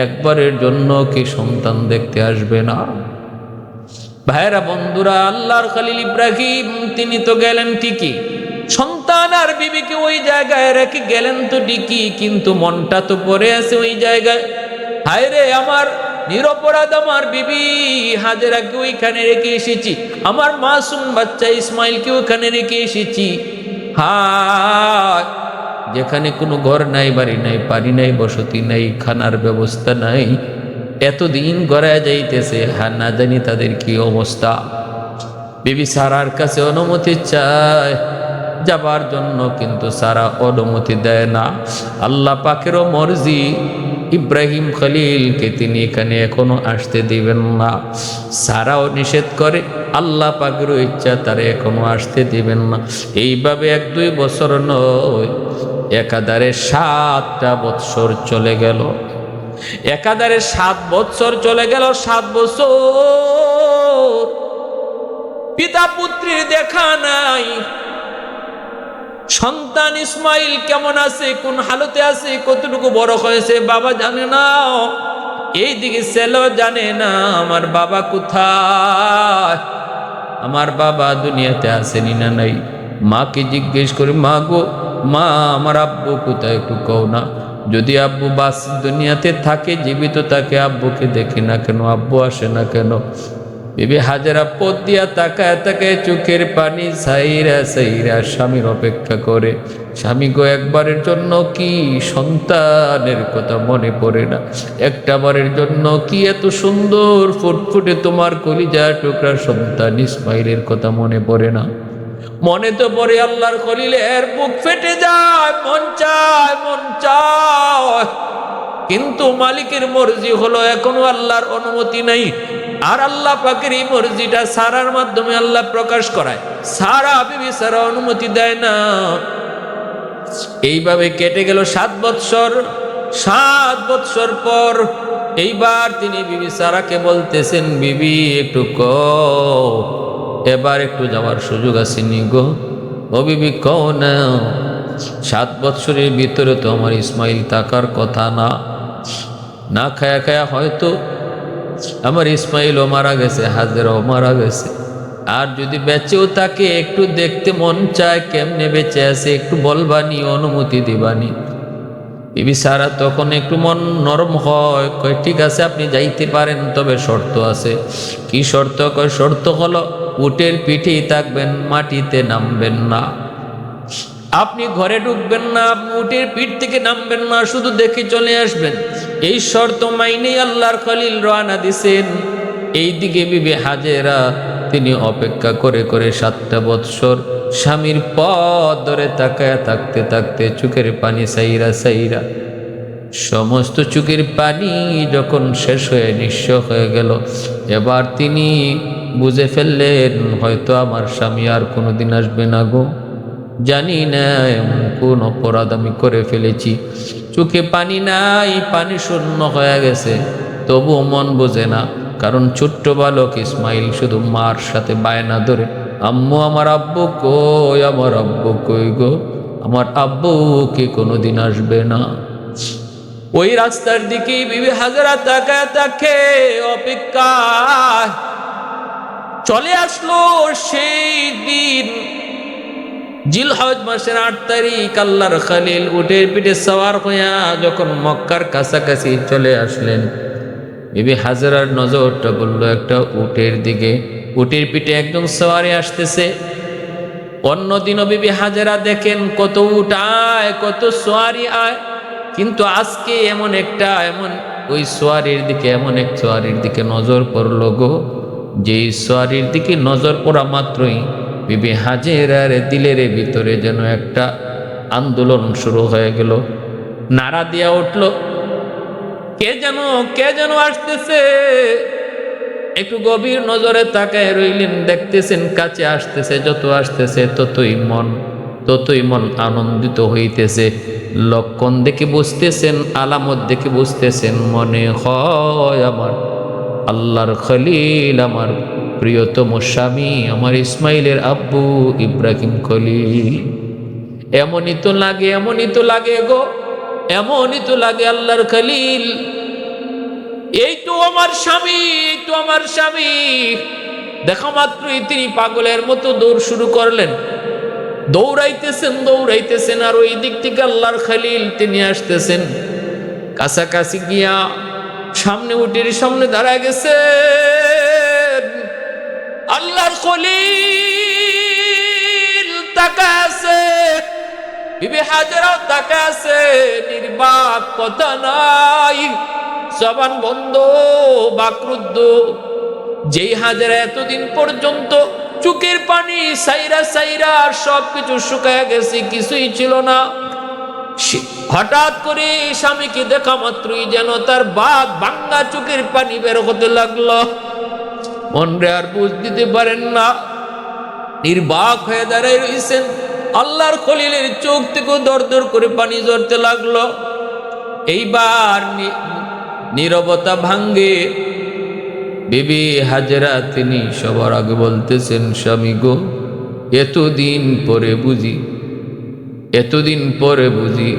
একবারের জন্য কি সন্তান দেখতে আসবে না? ভাইরা বন্ধুরা, আল্লাহর খলিল ইব্রাহিম তিনি তো গেলেন ঠিকই, সন্তান আর বিবিকে ওই জায়গায় রেখে গেলেন তো ঠিকই, কিন্তু মনটা তো পড়ে আছে ওই জায়গায়। হায় রে, আমার নিরপরাধ আমার বিবি হাজেরাকে ওইখানে রেখে এসেছি, আমার মাসুম বাচ্চা ইসমাইলকে ওইখানে রেখে এসেছি। হায়, যেখানে কোনো ঘর নাই, বাড়ি নাই, পানি নাই, বসতি নাই, খানার ব্যবস্থা নাই, এতদিন গড়ায় যাইতেছে, হ্যাঁ না জানি তাদের কি অবস্থা। বিবি সারার কাছে অনুমতি চায় যাবার জন্য, কিন্তু সারা অনুমতি দেয় না। আল্লাহ পাকেরও মর্জি, ইব্রাহিম খলিলকে তিনি এখানে এখনো আসতে দিবেন না। সারাও নিষেধ করে, আল্লাহ পাকেরও ইচ্ছা তারা এখনো আসতে দিবেন না। এইভাবে 1-2 বছর নয়, একাধারে 7টা বৎসর চলে গেল। একাধারে 7 বৎসর চলে গেল। 7 বছর পিতা পুত্রীর দেখা নাই। সন্তান ইসমাইল কেমন আছে, কোন হালতে আছে, কতটুকু বড় হয়েছে বাবা জানে না, এইদিকে ছেলেও জানে না আমার বাবা কোথায়, আমার বাবা দুনিয়াতে আসেনি না নাই। মাকে জিজ্ঞেস করে, মা গো মা, আমার আব্বু কোথায় একটু কও না। যদি আব্বু বাস দুনিয়াতে থাকে, জীবিত থাকে, আব্বুকে দেখি না কেন, আব্বু আসে না কেন? বিবি হাজেরা পথ দিয়া তাকায় তাকায় চোখের পানি সাইরা সাইরা স্বামীর অপেক্ষা করে। স্বামী গো, একবারের জন্য কি সন্তানের কথা মনে পড়ে না? একটা বারের জন্য কি এত সুন্দর ফুটফুটে তোমার কলিজা টুকরা সন্তান ইসমাইলের কথা মনে পড়ে না? মনে তো পড়ে, আল্লাহর খলিলের বুক ফেটে যায়, মন চায়, মন চায়, কিন্তু মালিকের মর্জি হলো, এখনো আল্লাহর অনুমতি নাই। আর আল্লাহ পাকের এই মর্জিটা সারার মাধ্যমে আল্লাহ প্রকাশ করায়, সারা বিবি সারা অনুমতি দেয় না। এইভাবে কেটে গেল 7 বৎসর। 7 বৎসর পর এইবার তিনি বিবি সারাকে বলতেছেন, বিবি একটু কও, এবার একটু যাওয়ার সুযোগ আসেনি গো, ও বিবি কও না। 7 বৎসরের ভিতরে তো আমার ইসমাইল থাকার কথা না, না খায়া খায়া হয়তো আমার ইসমাইলও মারা গেছে, হাজেরাও মারা গেছে। আর যদি বেঁচেও থাকে, একটু দেখতে মন চায় কেমনে বেঁচে আছে, একটু বলবানি, অনুমতি দিবানি। বিবি সারা তখন একটু মন নরম হয়, কয় ঠিক আছে আপনি যাইতে পারেন, তবে শর্ত আছে। কি শর্ত? কয় শর্ত হলো উটের পিঠেই থাকবেন, মাটিতে নামবেন না, আপনি ঘরে ঢুকবেন না, আপনি উটের পিঠ থেকে নামবেন না, শুধু দেখে চলে আসবেন। এই শর্ত মাইনেই আল্লাহর খলিল রওনা দিছেন। এইদিকে বিবি হাজেরা তিনি অপেক্ষা করে করে 7টা বৎসর স্বামীর পথ ধরে তাকায় থাকতে থাকতে চোখের পানি সাইরা সাইরা সমস্ত চোখের পানি যখন শেষ হয়ে নিঃস্ব হয়ে গেল, এবার তিনি বুঝে ফেললেন হয়তো আমার স্বামী আর কোনোদিন আসবে না গো। জানি না এমন কোন অপরাধ আমি করে ফেলেছি, চোখে পানি নাই, পানি শূন্য হয়ে গেছে, তবুও মন বোঝে না। কারণ ছোট্ট বালক ইসমাইল শুধু মার সাথে বায়না ধরে, আম্মু আমার আব্বু কই, আমার আব্বু কই গো, আমার আব্বু কি কোনোদিন আসবে না? ওই রাস্তার দিকে বিবি হাজেরা তাকায় থাকে, অপেক্ষায় চলে আসলো সেই দিন। জিলহজ মাসের 8 তারিখ আল্লাহর খলিল উটের পিঠে সওয়ার হইয়া যখন মক্কার কাছাকাছি চলে আসলেন, বিবি হাজেরার নজরটা বলল একটা উটের দিকে। উটের পিঠে একজন সওয়ারি আসতেছে। অন্যদিনও বিবি হাজেরা দেখেন কত উট আয়, কত সোয়ারি আয়, কিন্তু আজকে এমন ওই সোয়ারির দিকে, এমন এক সোয়ারির দিকে নজর পড়ল গো, যেই সোয়ারির দিকে নজর পড়া মাত্রই বিবি হাজেরার দিলের ভিতরে যেন একটা আন্দোলন শুরু হয়ে গেল, নারা দিয়া উঠল, কে যেন আসতেছে। একটু গভীর নজরে তাকায় রইলেন, দেখতেছেন কাছে আসতেছে, যত আসতেছে ততই মন আনন্দিত হইতেছে। লক্ষণ দেখে বুঝতেছেন, আলামত দেখে বুঝতেছেন, মনে হয় আমার আল্লাহর খলিল, আমার প্রিয়তম স্বামী, আমার ইসমাইলের আব্বু ইব্রাহিম খলিল। এমনই তো লাগে গো, এমনই তো লাগে আল্লাহর খলিল, এই তো আমার স্বামী। দেখা মাত্রই তিনি পাগলের মতো দৌড় শুরু করলেন, দৌড়াইতেছেন, আর ওই দিক থেকে আল্লাহর খলিল তিনি আসতেছেন। কাছাকাছি গিয়া সামনে উটের সামনে দাঁড়ায় গেছে আল্লাহর খলিল, তাকায় আছে, বিবি হাজেরাও তাকায় আছে, নির্বাক, কথা নাই, জবান বন্ধ, বাকরুদ্ধ। যেই হাজেরা এতদিন পর্যন্ত চোখের পানি সাইরা সবকিছু শুকায় গেছে, কিছুই ছিল না, হঠাৎ করে স্বামীকে দেখা মাত্রই যেন তার বাদ ভাঙ্গা চোখের পানি বের হতে লাগলো। মনরে আর বুঝ দিতে পারেন না, নির্বাক হয়ে দাঁড়ায় রয়েছেন। আল্লাহর খলিলের চোখ থেকে দর দর করে পানি ঝরতে লাগলো। এইবার নীরবতা ভাঙ্গে বিবি হাজেরা, তিনি সবার আগে বলতেছেন, স্বামী গো, এতদিন পরে বুঝি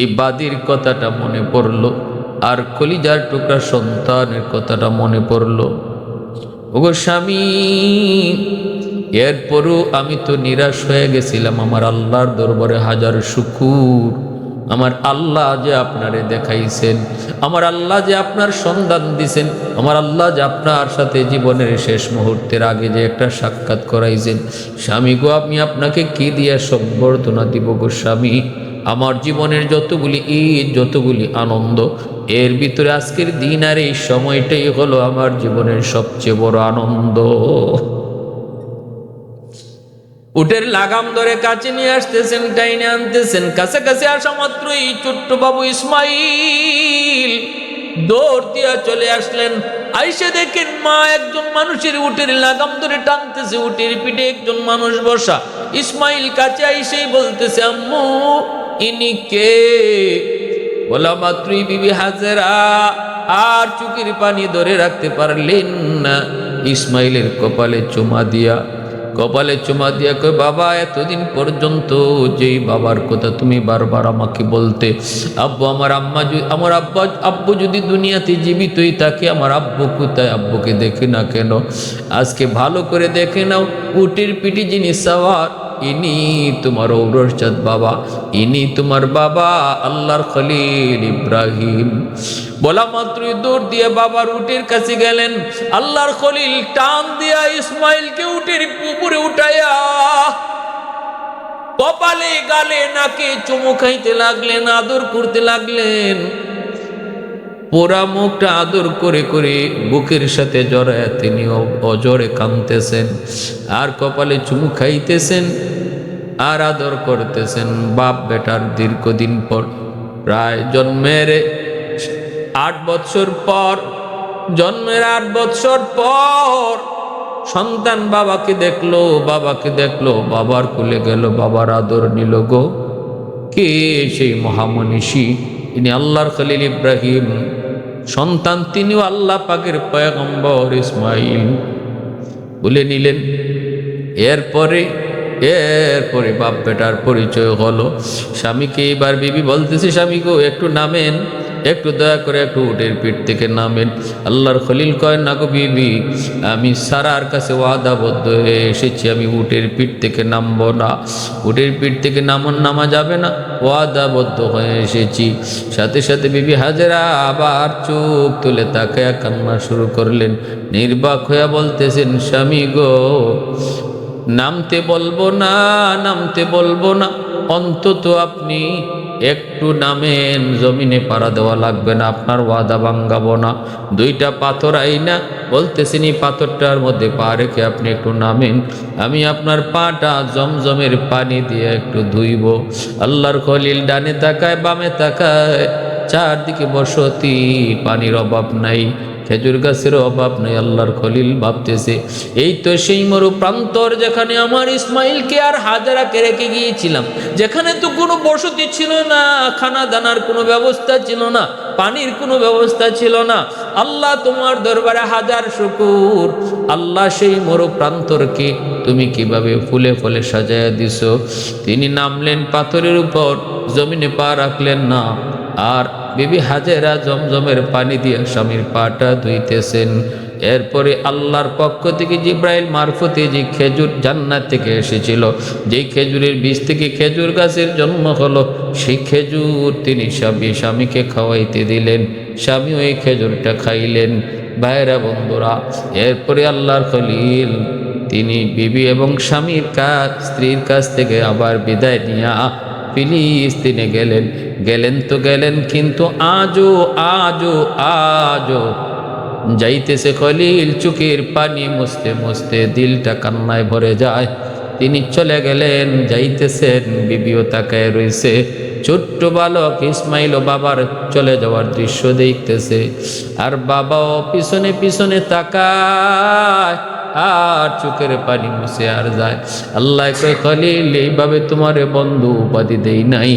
এই বাদির কথাটা মনে পড়লো, আর কলিজার টুকরা সন্তানের কথাটা মনে পড়লো। ওগো স্বামী, এরপরও আমি তো নিরাশ হয়ে গেছিলাম। আমার আল্লাহর দরবারে হাজার শুকুর, আমার আল্লাহ যে আপনারে দেখাইছেন, আমার আল্লাহ যে আপনার সন্ধান দিছেন, আমার আল্লাহ যে আপনার সাথে জীবনের শেষ মুহূর্তের আগে যে একটা সাক্ষাৎ করাইছেন। স্বামী গো, আমি আপনাকে কি দিয়া সম্বর্ধনা দিব গো স্বামী? আমার জীবনের যতগুলি ঈদ, যতগুলি আনন্দ, এর ভিতরে আজকের দিন আর এই সময়টাই হলো আমার জীবনের সবচেয়ে বড় আনন্দ। উটের লাগাম ধরে কাছে নিয়ে আসতেছেন, টাইনে আনতেছেন। কাছে আসা মাত্রই ছোট্ট বাবু ইসমাইল দৌড় দিয়া চলে আসলেন। আইসে দেখেন মা একজন মানুষের উটের লাগাম ধরে টানতেছে, উটের পিঠে একজন মানুষ বসা। ইসমাইল কাছে আইসেই বলতেছে, আম্মু ইনি কে? বলা মাত্রই বিবি হাজেরা আর চোখের পানি ধরে রাখতে পারলেন না। ইসমাইলের কপালে চুমা দিয়া কয়, বাবা, এতদিন পর্যন্ত যেই বাবার কথা তুমি বারবার আমাকে বলতে, আব্বু, আমার আব্বু যদি দুনিয়াতে জীবিতই থাকে, আমার আব্বু কোথায়? আব্বুকে দেখে না কেন? আজকে ভালো করে দেখে নাও, উটের পিঠে যিনি সাওয়ার, ইনি তোমার ঔরসজাত বাবা, ইনি তোমার বাবা আল্লাহর খলিল ইব্রাহিম। বলা মাত্রই দৌড় দিয়ে বাবার উটের কাছে গেলেন। আল্লাহর খলিল টান দিয়া ইসমাইলকে উটের উপরে উঠাইয়া কপালে গালে নাকে চুমু খাইতে লাগলেন, আদর করতে লাগলেন। পোড়া মুখটা আদর করে করে বুকের সাথে জড়ায় তিনি অজরে কাঁদতেছেন, আর কপালে চুমু খাইতেছেন, আর আদর করতেছেন। বাপ বেটার দীর্ঘদিন পর, প্রায় জন্মের 8 বছর পর, জন্মের 8 বছর পর সন্তান বাবাকে দেখলো, বাবার কোলে গেল, বাবার আদর নিল গো। কে সেই মহামনীষী? ইনি আল্লাহর খলিল ইব্রাহিম। সন্তান তিনিও আল্লাহ পাকের পয়গম্বর ইসমাইল বলে নিলেন। এরপরে বাপ বেটার পরিচয় হলো। স্বামীকে এবার বিবি বলতেছে, স্বামী গো, একটু নামেন, একটু দয়া করে একটু উটের পিঠ থেকে নামেন। আল্লাহর খলিল কয়, না গো বিবি, আমি সারার কাছে ওয়াদাবদ্ধ হয়ে এসেছি, আমি উটের পিঠ থেকে নামবো না। উটের পিঠ থেকে নামা যাবে না, ওয়াদাবদ্ধ হয়ে এসেছি। সাথে সাথে বিবি হাজেরা আবার চোখ তুলে তাকায়া কান্না শুরু করলেন। নির্বাক হইয়া বলতেছেন, স্বামী গো, নামতে বলবো না, অন্তত আপনি একটু নামেন, জমিনে পাড়া দেওয়া লাগবে না, আপনার ওয়াদা ভাঙ্গাবো না। 2টা পাথর আইনা বলতেছেন, এই পাথরটার মধ্যে পা রেখে আপনি একটু নামেন, আমি আপনার পাটা জমজমের পানি দিয়ে একটু ধুইব। আল্লাহর খলিল ডানে তাকায়, বামে তাকায়, চারদিকে বসতি, পানির অভাব নাই, খেজুর গাছের অভাব নেই। আল্লাহর খলিল ভাবতেছে, এই তো সেই মরু প্রান্তর, যেখানে আমার ইসমাইলকে আর হাজেরাকে রেখে গিয়েছিলাম, যেখানে তো কোনো বসতি ছিল না, খানা দানার কোনো ব্যবস্থা ছিল না, পানির কোনো ব্যবস্থা ছিল না। আল্লাহ, তোমার দরবারে হাজার শুকুর। আল্লাহ, সেই মরু প্রান্তরকে তুমি কিভাবে ফুলে ফলে সাজায়া দিছো। তিনি নামলেন পাথরের উপর, জমিনে পা রাখলেন না, আর বিবি হাজেরা জমজমের পানি দিয়ে স্বামীর পাটা ধুইতেছেন। এরপরে আল্লাহর পক্ষ থেকে জিব্রাইল মারফতে যে খেজুর জান্নাত থেকে এসেছিল, যেই খেজুরের বীজ থেকে খেজুর গাছের জন্ম হলো, সেই খেজুর তিনি স্বামীকে খাওয়াইতে দিলেন। স্বামী ওই খেজুরটা খাইলেন। ভাইরা বন্ধুরা, এরপরে আল্লাহর খলিল তিনি বিবি এবং স্ত্রীর কাছ থেকে আবার বিদায় নিয়া ফিলিস্তিনে গেলেন, কিন্তু আজও যাইতেছে খলিল চোখের পানি মুছতে মুছতে দিলটা কান্নায় ভরে যায়। তিনি চলে গেলেন, যাইতেছেন, বিবিও তাকায় রইছে। ছোট্ট বালক ইসমাইল ও বাবার চলে যাওয়ার দৃশ্য দেখতেছে, আর বাবাও পিছনে পিছনে তাকায়, আর চোখের পানি মুছে আর যায়। আল্লাহ কয়, খলিল, এইভাবে তোমারে বন্ধু উপাধি দেই নাই,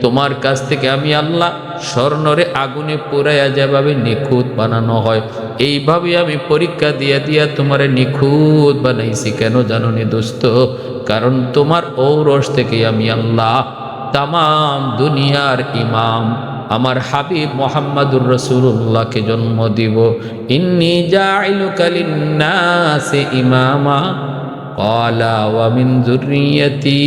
তোমার কাছ থেকে আমি আল্লাহ স্বর্ণরে আগুনে পুরাইয়া যেভাবে নিখুঁত বানানো হয়, এইভাবে আমি পরীক্ষা দিয়া দিয়া তোমারে নিখুঁত বানাইছি। কেন জানো নি দোস্ত? কারণ তোমার ঔরস থেকে আমি আল্লাহ তামাম দুনিয়ার ইমাম আমার হাবিব মোহাম্মদুর রাসূলুল্লাহকে জন্ম দিব। ইন্নী জাইলুকা লিন্নাসি ইমামা ক্বালা ওয়া মিন যুররিয়্যাতি।